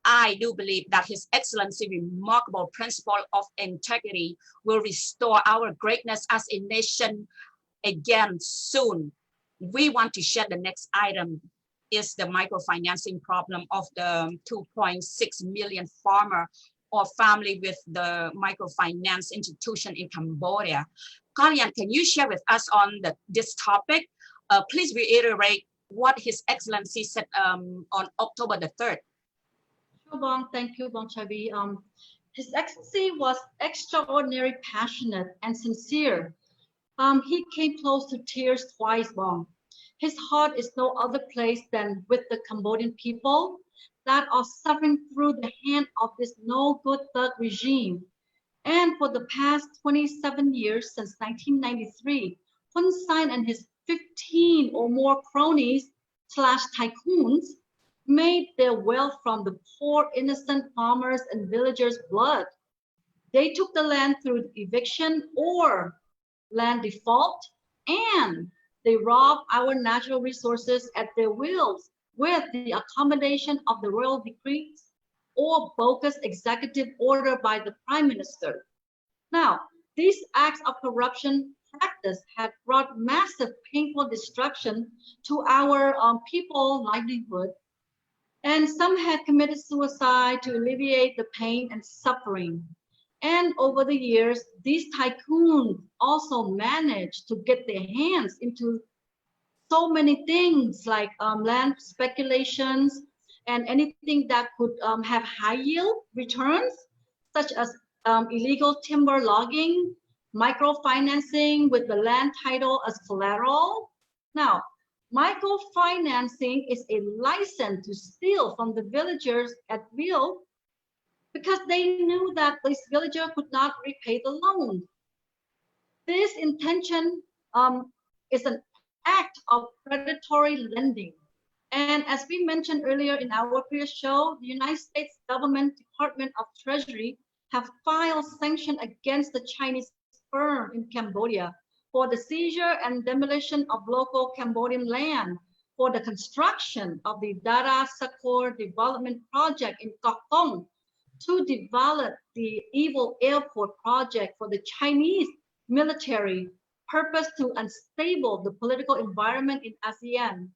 I do believe that His Excellency remarkable principle of integrity will restore our greatness as a nation again soon. We want to share the next item is the microfinancing problem of the 2.6 million farmer or family with the microfinance institution in Cambodia. Kalyan, can you share with us on this topic? Please reiterate what His Excellency said on October the 3rd. Sure, Bong. Thank you, Bong Chavi. His Excellency was extraordinarily passionate and sincere. He came close to tears twice, Bong. His heart is no other place than with the Cambodian people that are suffering through the hand of this no good thug regime. And for the past 27 years since 1993, Hun Sen and his 15 or more cronies / tycoons made their wealth from the poor innocent farmers and villagers' blood. They took the land through eviction or land default, and they robbed our natural resources at their wills with the accommodation of the royal decrees or bogus executive order by the Prime Minister. Now, these acts of corruption practice had brought massive painful destruction to our people's livelihood, and some had committed suicide to alleviate the pain and suffering. And over the years, these tycoons also managed to get their hands into so many things like land speculations and anything that could have high yield returns, such as illegal timber logging, microfinancing with the land title as collateral. Now, microfinancing is a license to steal from the villagers at will because they knew that this villager could not repay the loan. This intention is an act of predatory lending. And as we mentioned earlier in our previous show, the United States government Department of Treasury have filed sanctions against the Chinese firm in Cambodia for the seizure and demolition of local Cambodian land for the construction of the Dara Sckhk development project in Khok to develop the evil airport project for the Chinese military purpose to unstable the political environment in ASEAN.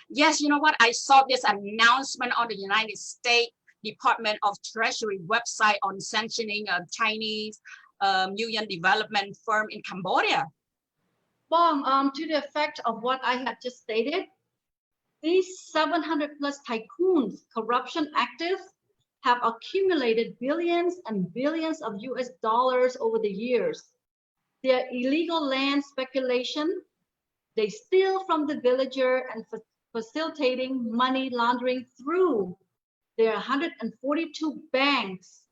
Yes, you know what? I saw this announcement on the United States Department of Treasury website on sanctioning a Chinese union development firm in Cambodia. Bong, to the effect of what I have just stated, these 700 plus tycoons, corruption actives, have accumulated billions and billions of US dollars over the years. Their illegal land speculation, they steal from the villager and facilitating money laundering through their 142 banks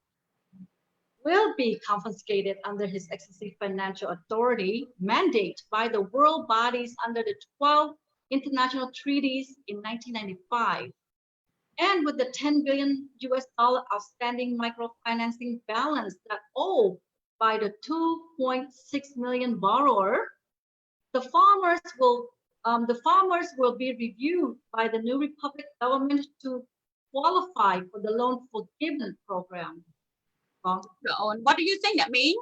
will be confiscated under His Excellency Financial Authority mandate by the world bodies under the 12 international treaties in 1995. And with the 10 billion US dollar outstanding microfinancing balance that owed by the 2.6 million borrower, the farmers will be reviewed by the New Republic government to qualify for the loan forgiveness program. What do you think that means?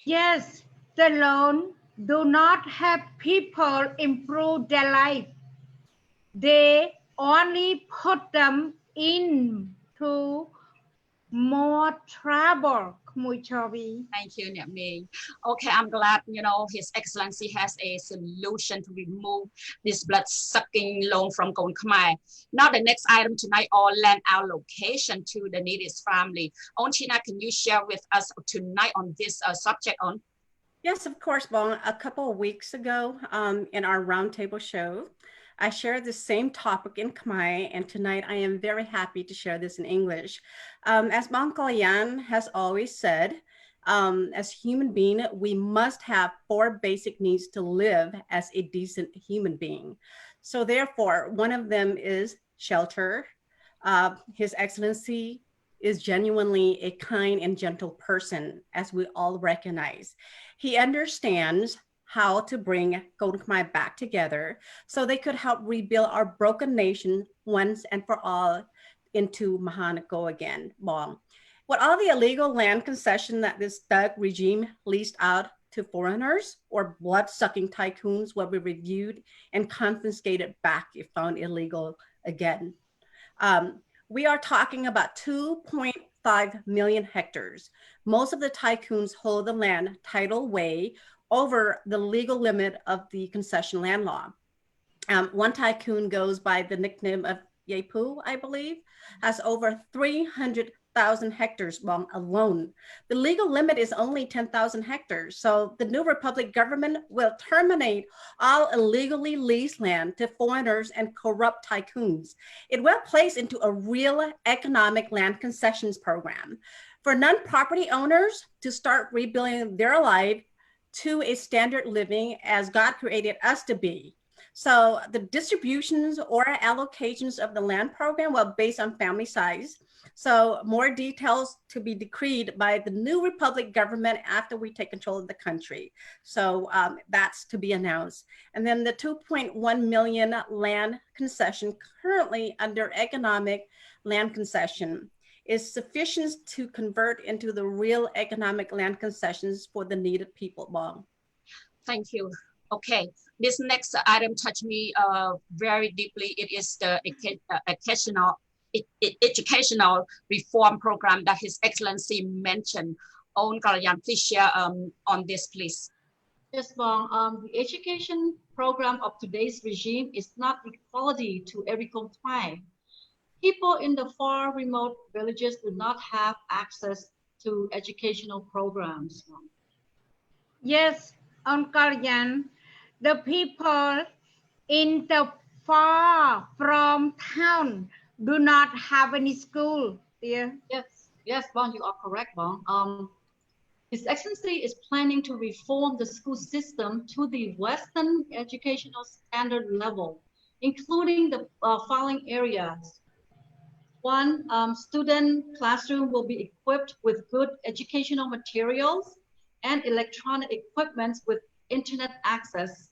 Yes, alone do not help people improve their life. They only put them into more trouble. Thank you, Nhật Minh. Okay, I'm glad, you know, His Excellency has a solution to remove this blood-sucking loan from Kon Khmer. Now, the next item tonight, all land allocation to the neediest family. On China, can you share with us tonight on this subject on? Yes, of course, Bong. A couple of weeks ago in our roundtable show, I shared the same topic in Khmer, and tonight I am very happy to share this in English. As Bong Kalayan has always said, as human being, we must have 4 basic needs to live as a decent human being. So therefore, one of them is shelter. His Excellency is genuinely a kind and gentle person, as we all recognize. He understands how to bring Kon Khmer back together so they could help rebuild our broken nation once and for all into Mahanaco again. Bong. With all the illegal land concession that this thug regime leased out to foreigners or blood-sucking tycoons will be reviewed and confiscated back if found illegal again. We are talking about 2.5 million hectares. Most of the tycoons hold the land tidal way over the legal limit of the concession land law. One tycoon goes by the nickname of Yepu, I believe, has over 300,000 hectares alone. The legal limit is only 10,000 hectares. So the New Republic government will terminate all illegally leased land to foreigners and corrupt tycoons. It will place into a real economic land concessions program for non-property owners to start rebuilding their life to a standard living as God created us to be. So the distributions or allocations of the land program will based on family size. So more details to be decreed by the New Republic government after we take control of the country. So that's to be announced. And then the 2.1 million land concession currently under economic land concession is sufficient to convert into the real economic land concessions for the needed people. Bong. Thank you. Okay, this next item touched me very deeply. It is the educational reform program that His Excellency mentioned. Own Kalayan, please share on this, please. Yes, Bong. The education program of today's regime is not equality to every Kon Khmer. People in the far remote villages do not have access to educational programs. Yes, Uncle Yan, the people in the far from town do not have any school. Yeah. Yes, Bong, you are correct, Bong. His Excellency is planning to reform the school system to the Western educational standard level, including the following areas. One, student classroom will be equipped with good educational materials and electronic equipment with internet access.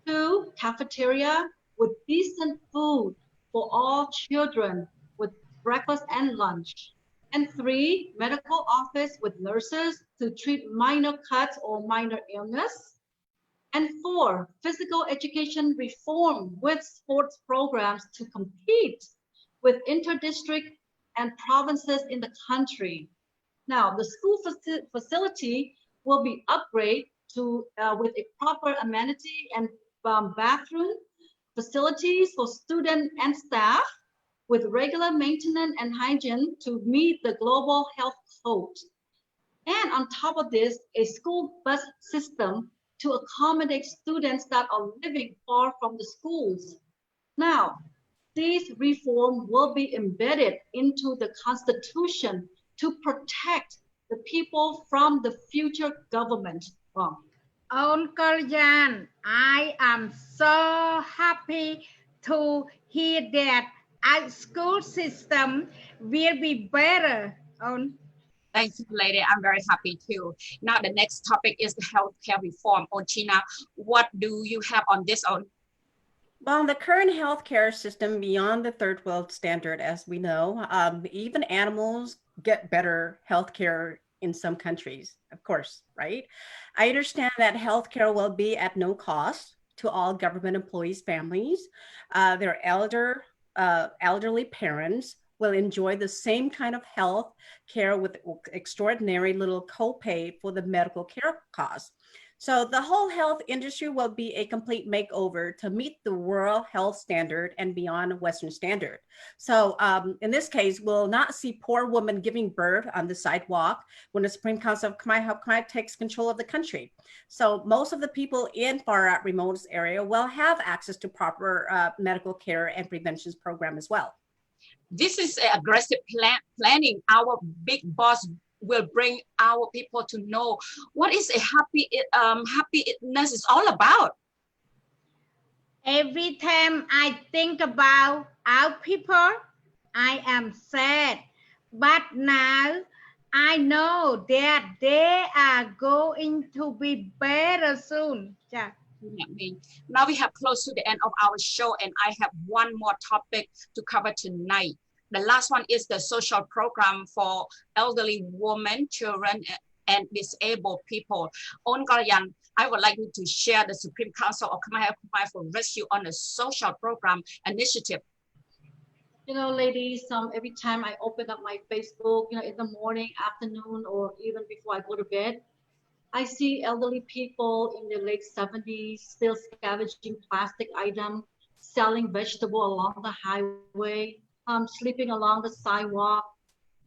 2, cafeteria with decent food for all children with breakfast and lunch. And 3, medical office with nurses to treat minor cuts or minor illness. And 4, physical education reform with sports programs to compete with inter-district and provinces in the country. Now, the school facility will be upgraded to with a proper amenity and bathroom facilities for students and staff with regular maintenance and hygiene to meet the global health code. And on top of this, a school bus system to accommodate students that are living far from the schools. Now, these reforms will be embedded into the Constitution to protect the people from the future government. Uncle Yan, I am so happy to hear that our school system will be better. Thank you, lady. I'm very happy too. Now, the next topic is the healthcare reform on China. What do you have on this on? Well, the current healthcare system beyond the third world standard, as we know, even animals get better healthcare in some countries, of course, right? I understand that healthcare will be at no cost to all government employees' families. Their elderly parents will enjoy the same kind of health care with extraordinary little copay for the medical care costs. So the whole health industry will be a complete makeover to meet the World Health Standard and beyond Western standard. So in this case, we'll not see poor women giving birth on the sidewalk when the Supreme Council of Khmer Help Khmer takes control of the country. So most of the people in far out remote area will have access to proper medical care and prevention program as well. This is an aggressive planning. Our big boss will bring our people to know what is a happiness is all about. Every time I think about our people, I am sad. But now I know that they are going to be better soon. Yeah. Now we have close to the end of our show, and I have one more topic to cover tonight. The last one is the social program for elderly women, children, and disabled people. On Garayan, I would like you to share the Supreme Council of Khmer for Rescue on a social program initiative. You know, ladies, every time I open up my Facebook, you know, in the morning, afternoon, or even before I go to bed, I see elderly people in their late 70s still scavenging plastic items, selling vegetables along the highway, sleeping along the sidewalk,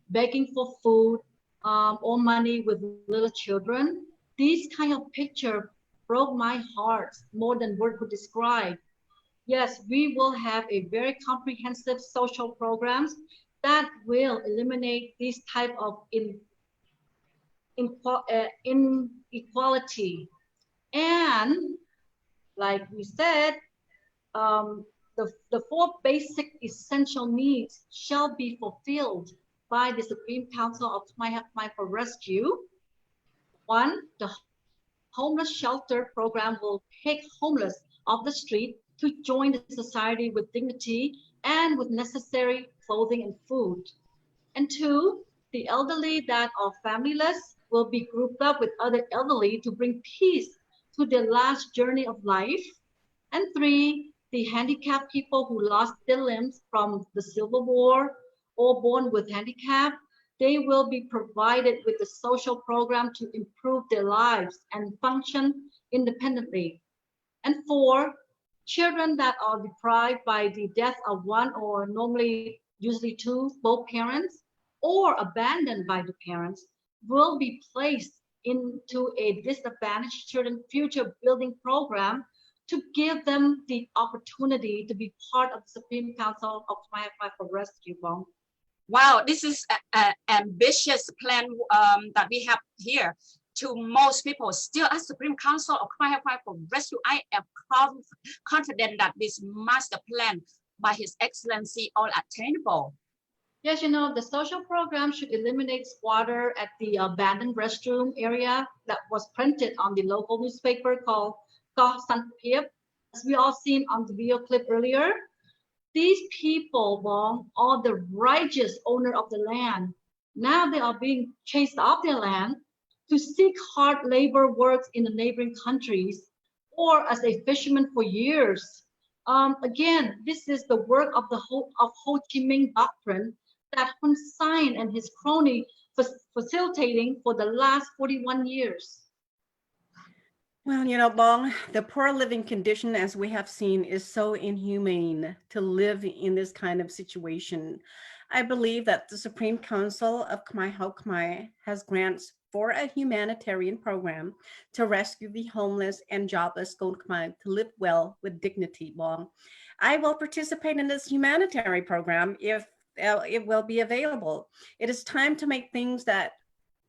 begging for food, or money with little children. These kind of picture broke my heart more than word could describe. Yes, we will have a very comprehensive social programs that will eliminate these type of inequality. And like we said, the four basic essential needs shall be fulfilled by the Supreme Council of Khmer for Rescue. One, the homeless shelter program will take homeless off the street to join the society with dignity and with necessary clothing and food. And two, the elderly that are familyless will be grouped up with other elderly to bring peace to their last journey of life. And three, the handicapped people who lost their limbs from the Civil War or born with handicap, they will be provided with a social program to improve their lives and function independently. And four, children that are deprived by the death of one or usually two, both parents, or abandoned by the parents, will be placed into a disadvantaged children future building program to give them the opportunity to be part of the Supreme Council of Khmer for Rescue. Wow, this is an ambitious plan that we have here. To most people, still as Supreme Council of Khmer for Rescue, I am confident that this master plan by His Excellency all attainable. Yes, you know, the social program should eliminate squatter at the abandoned restroom area that was printed on the local newspaper called Sckhk, as we all seen on the video clip earlier. These people are the righteous owner of the land. Now they are being chased off their land to seek hard labor works in the neighboring countries or as a fisherman for years. Again, this is the work of Ho Chi Minh doctrine that Hun Sen and his crony facilitating for the last 41 years. Well, you know, Bong, the poor living condition, as we have seen, is so inhumane to live in this kind of situation. I believe that the Supreme Council of Khmer Help Khmer has grants for a humanitarian program to rescue the homeless and jobless Sckhk Khmer to live well with dignity. Bong, I will participate in this humanitarian program if it will be available. It is time to make things that,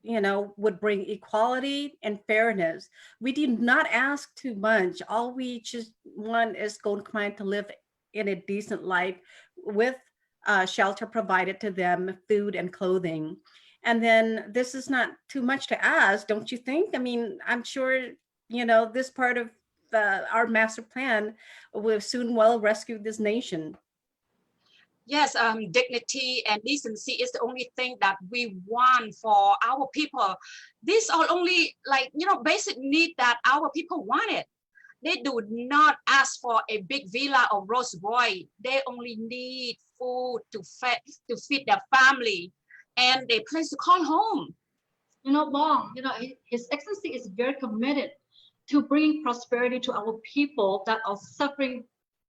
you know, would bring equality and fairness. We do not ask too much. All we just want is Sckhk Khmer to live in a decent life with shelter provided to them, food and clothing. And then this is not too much to ask, don't you think? I mean, I'm sure, you know, this part of our master plan will soon rescue this nation. Yes, dignity and decency is the only thing that we want for our people. These are only like, basic need that our people wanted. They do not ask for a big villa or Rolls Royce. They only need food to feed their family and a place to call home. Bong, His Excellency is very committed to bringing prosperity to our people that are suffering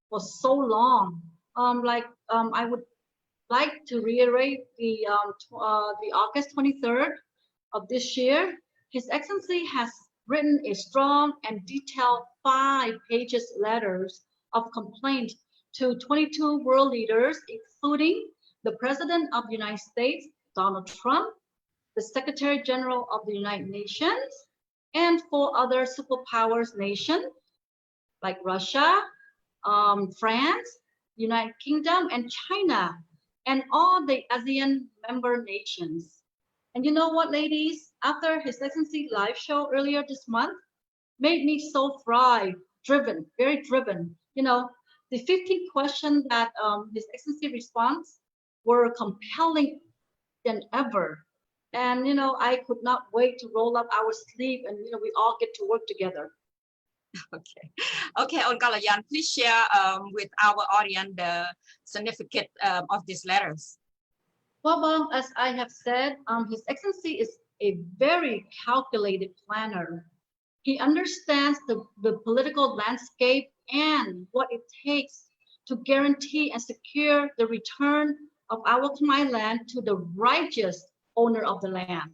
for so long. I would like to reiterate the August 23rd of this year. His Excellency has written a strong and detailed 5 pages letters of complaint to 22 world leaders, including the President of the United States, Donald Trump, the Secretary General of the United Nations, and 4 other superpowers nations like Russia, France, United Kingdom, and China, and all the ASEAN member nations. And you know what, ladies? After His Excellency live show earlier this month, made me so driven, very driven. The 15 questions that His Excellency responds were compelling than ever. And I could not wait to roll up our sleeve and we all get to work together. Okay, On Kalayan, please share with our audience the significance of these letters. Well, as I have said, His Excellency is a very calculated planner. He understands the political landscape and what it takes to guarantee and secure the return of our Khmer land to the righteous owner of the land,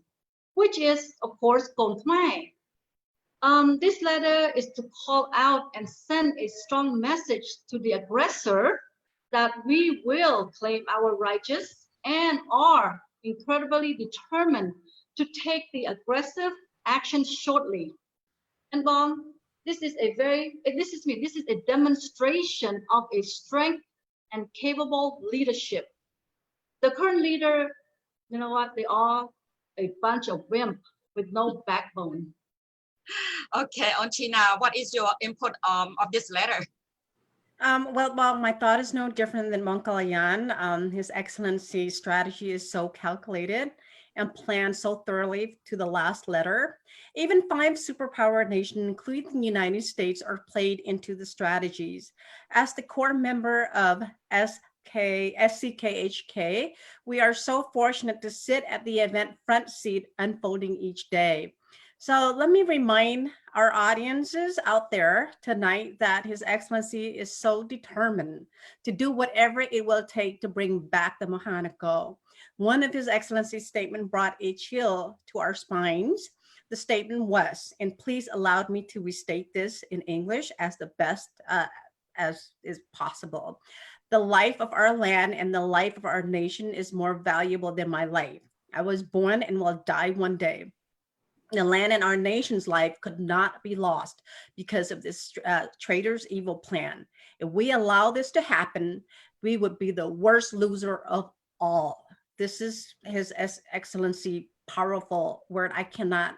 which is, of course, Khmer. This letter is to call out and send a strong message to the aggressor that we will claim our rights and are incredibly determined to take the aggressive action shortly. And Bong, this is a demonstration of a strength and capable leadership. The current leader, you know what, they are a bunch of wimp with no backbone. Okay, China, what is your input of this letter? Well, my thought is no different than Monkalayan. His Excellency's strategy is so calculated and planned so thoroughly to the last letter. Even 5 superpower nations, including the United States, are played into the strategies. As the core member of Sckhk, we are so fortunate to sit at the event front seat unfolding each day. So let me remind our audiences out there tonight that His Excellency is so determined to do whatever it will take to bring back the Mahanaco. One of His Excellency's statement brought a chill to our spines. The statement was, and please allow me to restate this in English as the best as is possible. The life of our land and the life of our nation is more valuable than my life. I was born and will die one day. The land and our nation's life could not be lost because of this traitor's evil plan. If we allow this to happen, we would be the worst loser of all. This is His Excellency powerful word. I cannot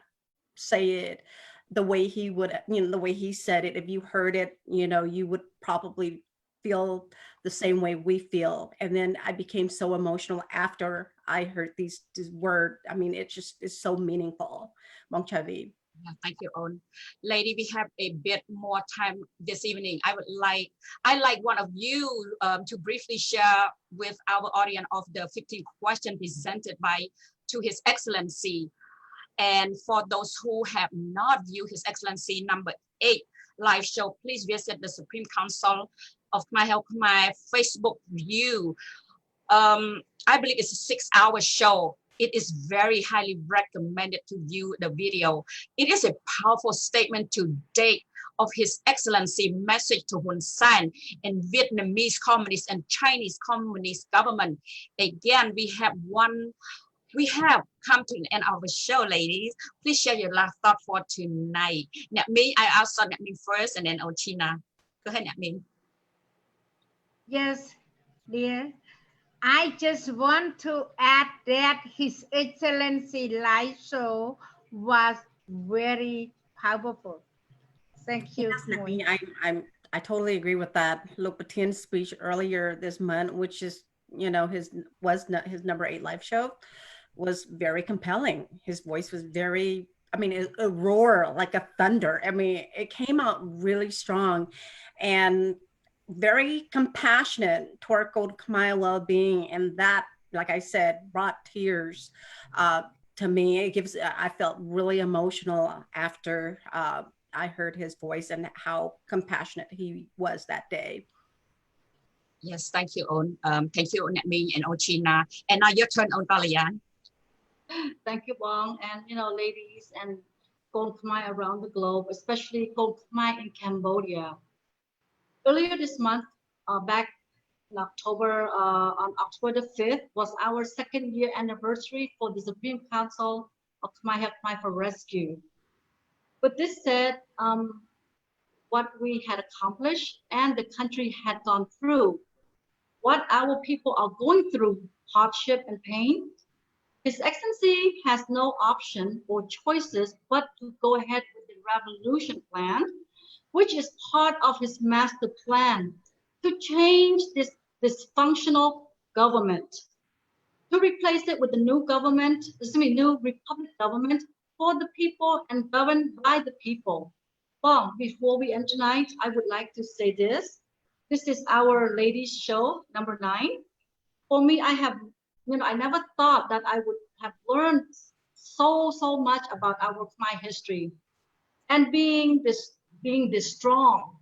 say it the way he would, the way he said it. If you heard it, you would probably feel the same way we feel. And then I became so emotional after I heard this word. I mean, it just is so meaningful. Bong Chavi. Thank you, On. Lady, we have a bit more time this evening. I like one of you to briefly share with our audience of the 15 questions presented to His Excellency. And for those who have not viewed His Excellency number 8 live show, please visit the Supreme Council of Khmer Facebook view. I believe it's a 6-hour show. It is very highly recommended to view the video. It is a powerful statement to date of His Excellency message to Hun Sen and Vietnamese Communist and Chinese Communist government. Again, we have come to the end of the show, ladies. Please share your last thought for tonight. I also first and then Ochina. Go ahead, Min. Yes, dear. I just want to add that His Excellency live show was very powerful. Thank you. Yes, I totally agree with that. Look, Patien's speech earlier this month, which is you know, his number 8 live show was very compelling. His voice was very, I mean, a roar like a thunder. I mean, it came out really strong and very compassionate toward Gold Khmer well-being, and that, like I said, brought tears to me. I felt really emotional after I heard his voice and how compassionate he was that day. Yes, thank you, On. Thank you, Natmi and Ochina. And now your turn, On Kalayan. Thank you, Bong, and ladies and Gold Khmer around the globe, especially Gold Khmer in Cambodia. Earlier this month, back in October, on October the 5th, was our 2nd year anniversary for the Supreme Council of Khmer for Rescue. But this said, what we had accomplished and the country had gone through, what our people are going through, hardship and pain, His Excellency has no option or choices but to go ahead with the revolution plan, which is part of his master plan to change this dysfunctional government, to replace it with a new government, new republic government for the people and governed by the people. Well, before we end tonight, I would like to say this. This is our ladies show, number 9. For me, I have, I never thought that I would have learned so much about our Khmer history, and being this strong.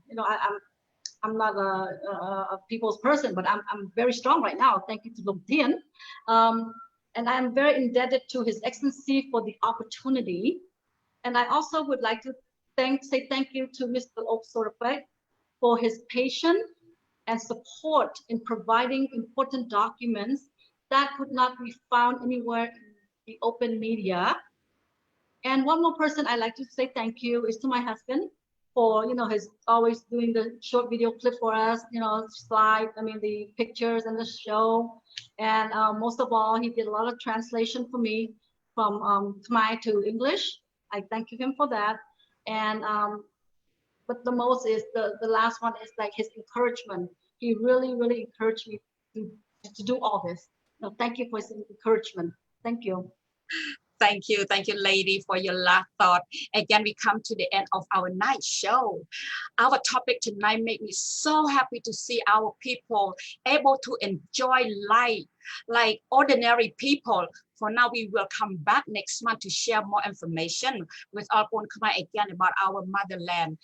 I'm not a people's person, but I'm very strong right now. Thank you to Lung Tien, and I'm very indebted to His Excellency for the opportunity. And I also would like to say thank you to Mr. Ok Sorapet for his patience and support in providing important documents that could not be found anywhere in the open media. And one more person I'd like to say thank you is to my husband for, his always doing the short video clip for us, the pictures and the show. And most of all, he did a lot of translation for me from Khmer to English. I thank him for that. And but the most is the last one is like his encouragement. He really encouraged me to do all this. Thank you for his encouragement. Thank you. Thank you, lady, for your last thought. Again, we come to the end of our night show. Our topic tonight made me so happy to see our people able to enjoy life like ordinary people. For now, we will come back next month to share more information with our own Khmer again about our motherland.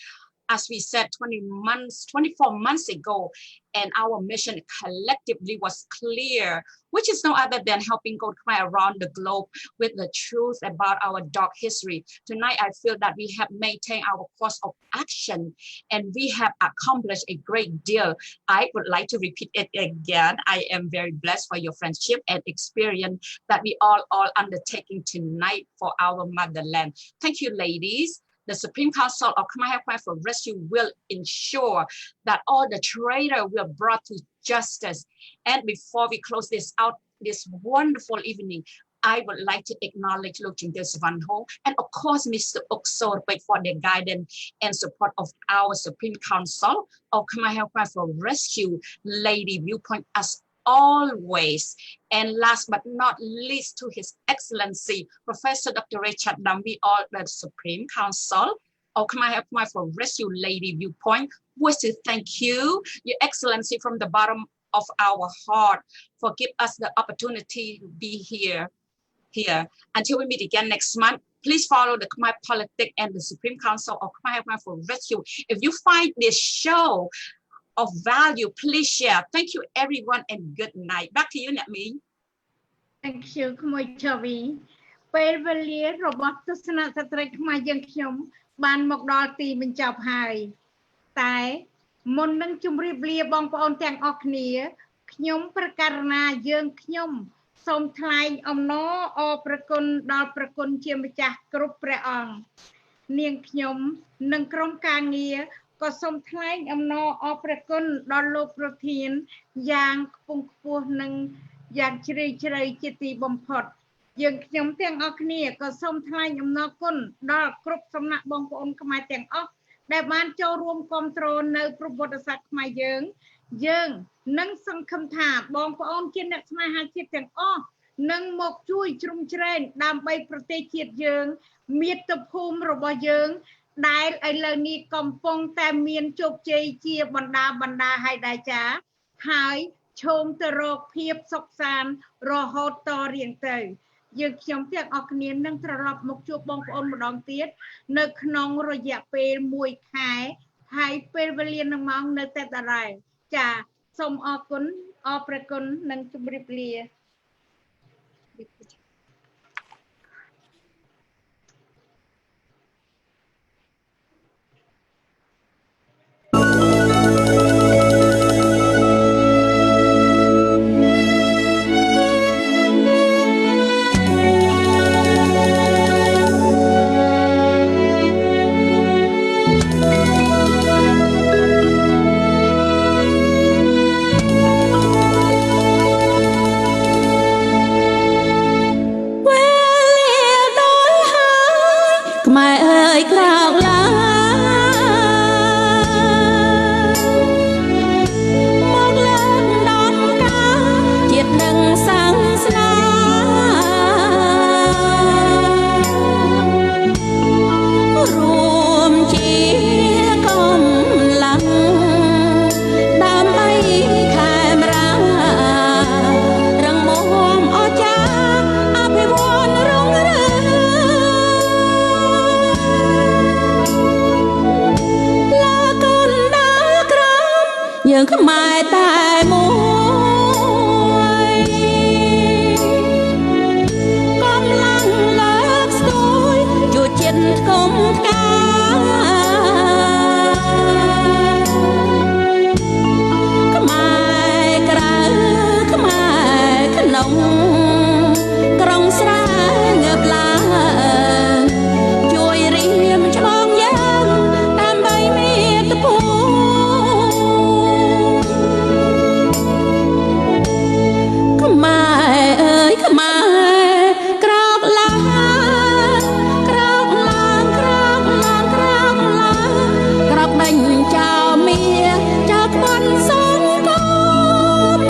As we said 24 months ago, and our mission collectively was clear, which is no other than helping Gold Khmer around the globe with the truth about our dark history. Tonight, I feel that we have maintained our course of action and we have accomplished a great deal. I would like to repeat it again. I am very blessed for your friendship and experience that we all undertaking tonight for our motherland. Thank you, ladies. The Supreme Council of Khmer for Rescue will ensure that all the traitors will be brought to justice. And before we close this out, this wonderful evening, I would like to acknowledge Lok Ching Van Ho and of course Mr. Ok Sorapet for their guidance and support of our Supreme Council of Khmer for Rescue, Lady Viewpoint, as always. And last but not least, to His Excellency Professor Dr. Richard Dambi, all the Supreme Council of Khmer for Rescue, Lady Viewpoint, wish to thank you, Your Excellency, from the bottom of our heart for giving us the opportunity to be here. Until we meet again next month, please follow the Khmer Politics and the Supreme Council of Khmer for Rescue. If you find this show of value, please share. Thank you, everyone, and good night. Back to you, Natmi. Thank you, Khmer Chavi. ពេលវេលារបស់ទស្សនៈស្ត្រីខ្មែរយើងខ្ញុំបានមកដល់ទីបញ្ចប់ហើយតែមុននឹងជម្រាបលាបងប្អូនទាំងអស់គ្នាខ្ញុំប្រកាសណាយើងខ្ញុំសូមថ្លែងអំណរអរព្រគុណដល់ព្រះគុណជាម្ចាស់គ្រប់ព្រះអង្គនាងខ្ញុំនិងក្រុមការងារក៏សូមថ្លែងអំណរអរព្រគុណដល់លោកប្រធានយ៉ាងខ្ពង់ខ្ពស់និងយ៉ាងជ្រាលជ្រៅជាទីបំផុតយើងខ្ញុំទាំងអស់គ្នាក៏សូមថ្លែងអំណរគុណដល់គ្រប់សំណាក់បងប្អូនខ្មែរទាំងអស់ដែលបានចូលរួមគាំទ្រនៅប្រវត្តិសាស្ត្រខ្មែរយើង យើងនឹងសង្ឃឹមថាបងប្អូនជាអ្នកស្នេហាជាតិទាំងអស់នឹងមកជួយជ្រោមជ្រែងដើម្បីប្រទេសជាតិយើងមាតុភូមិរបស់យើងដែលឥឡូវនេះកំពុងតែមានជោគជ័យជាបណ្ដាហើយដែរចាហើយឈោងទៅរកភាពសុខសាន្តរហូតតរៀងទៅយើងខ្ញុំទាំងអស់គ្នានឹងត្រឡប់មកជួបបងប្អូនម្ដងទៀតនៅក្នុងរយៈពេល1ខែហើយពេលវេលានឹងមកនៅតែដដែលចាសូមអរគុណអរព្រគុណនិងជម្រាបលា យើងខ្មែរតែមួយកំឡាំងលើកស្ទួយជួយជាតិគុំកាខ្មែរក្រៅខ្មែរក្នុងក្រុងស្រែងើបឡើងជួយរៀមឆ្លងយើងដើម្បីមាតុភូមិខ្មែរអើយខ្មែរក្រោកឡើងក្រោកឡើងក្រោកឡើងក្រោកឡើងក្រោកដេញចោលមាចោលក្បន់សងកូន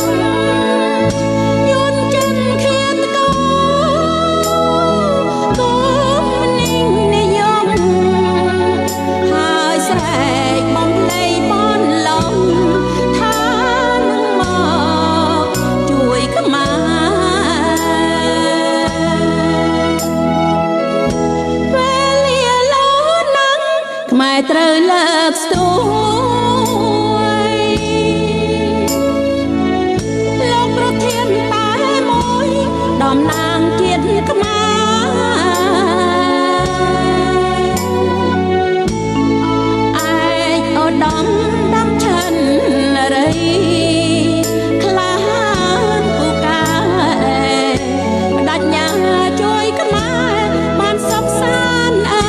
យន់ចិនឃាតកូនកូននីងនិយមហើយស្រែកបំភ្លេងបនឡំថានឹងមកជួយខ្មែរពេលលាលោណាំងខ្មែរត្រូវលើកស្ទួយលោកប្រធានតែមួយតំណាងជាតិខ្មែរឯកឧត្តមដាំឆិនរីក្លាហានពូកែបដញ្ញាជួយខ្មែរបានសុខសាន្តអើ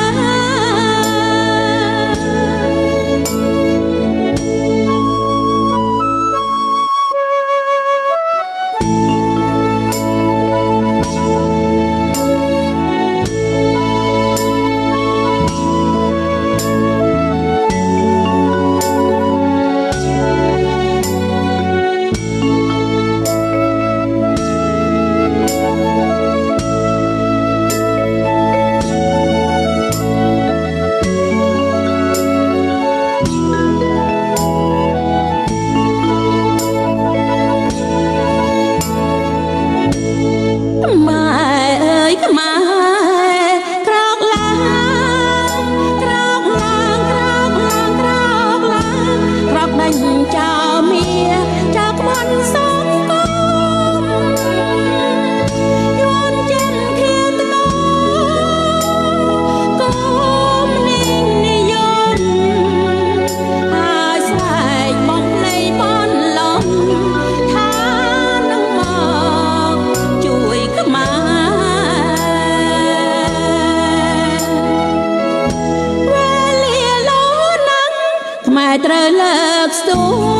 ខ្មែរអើយខ្មែរក្រោកឡើងក្រោកឡើងក្រោកឡើងក្រោកឡើងក្រោកដេញចោលមាចោលក្បន់សងកូនយន់ចិនឃាតកូនកូននីងនិយមហើយស្រែកបំភ្លេងបនឡំថានឹងមកជួយខ្មែរវេលាលោណាំងខ្មែរត្រូវលើកស្ទួយ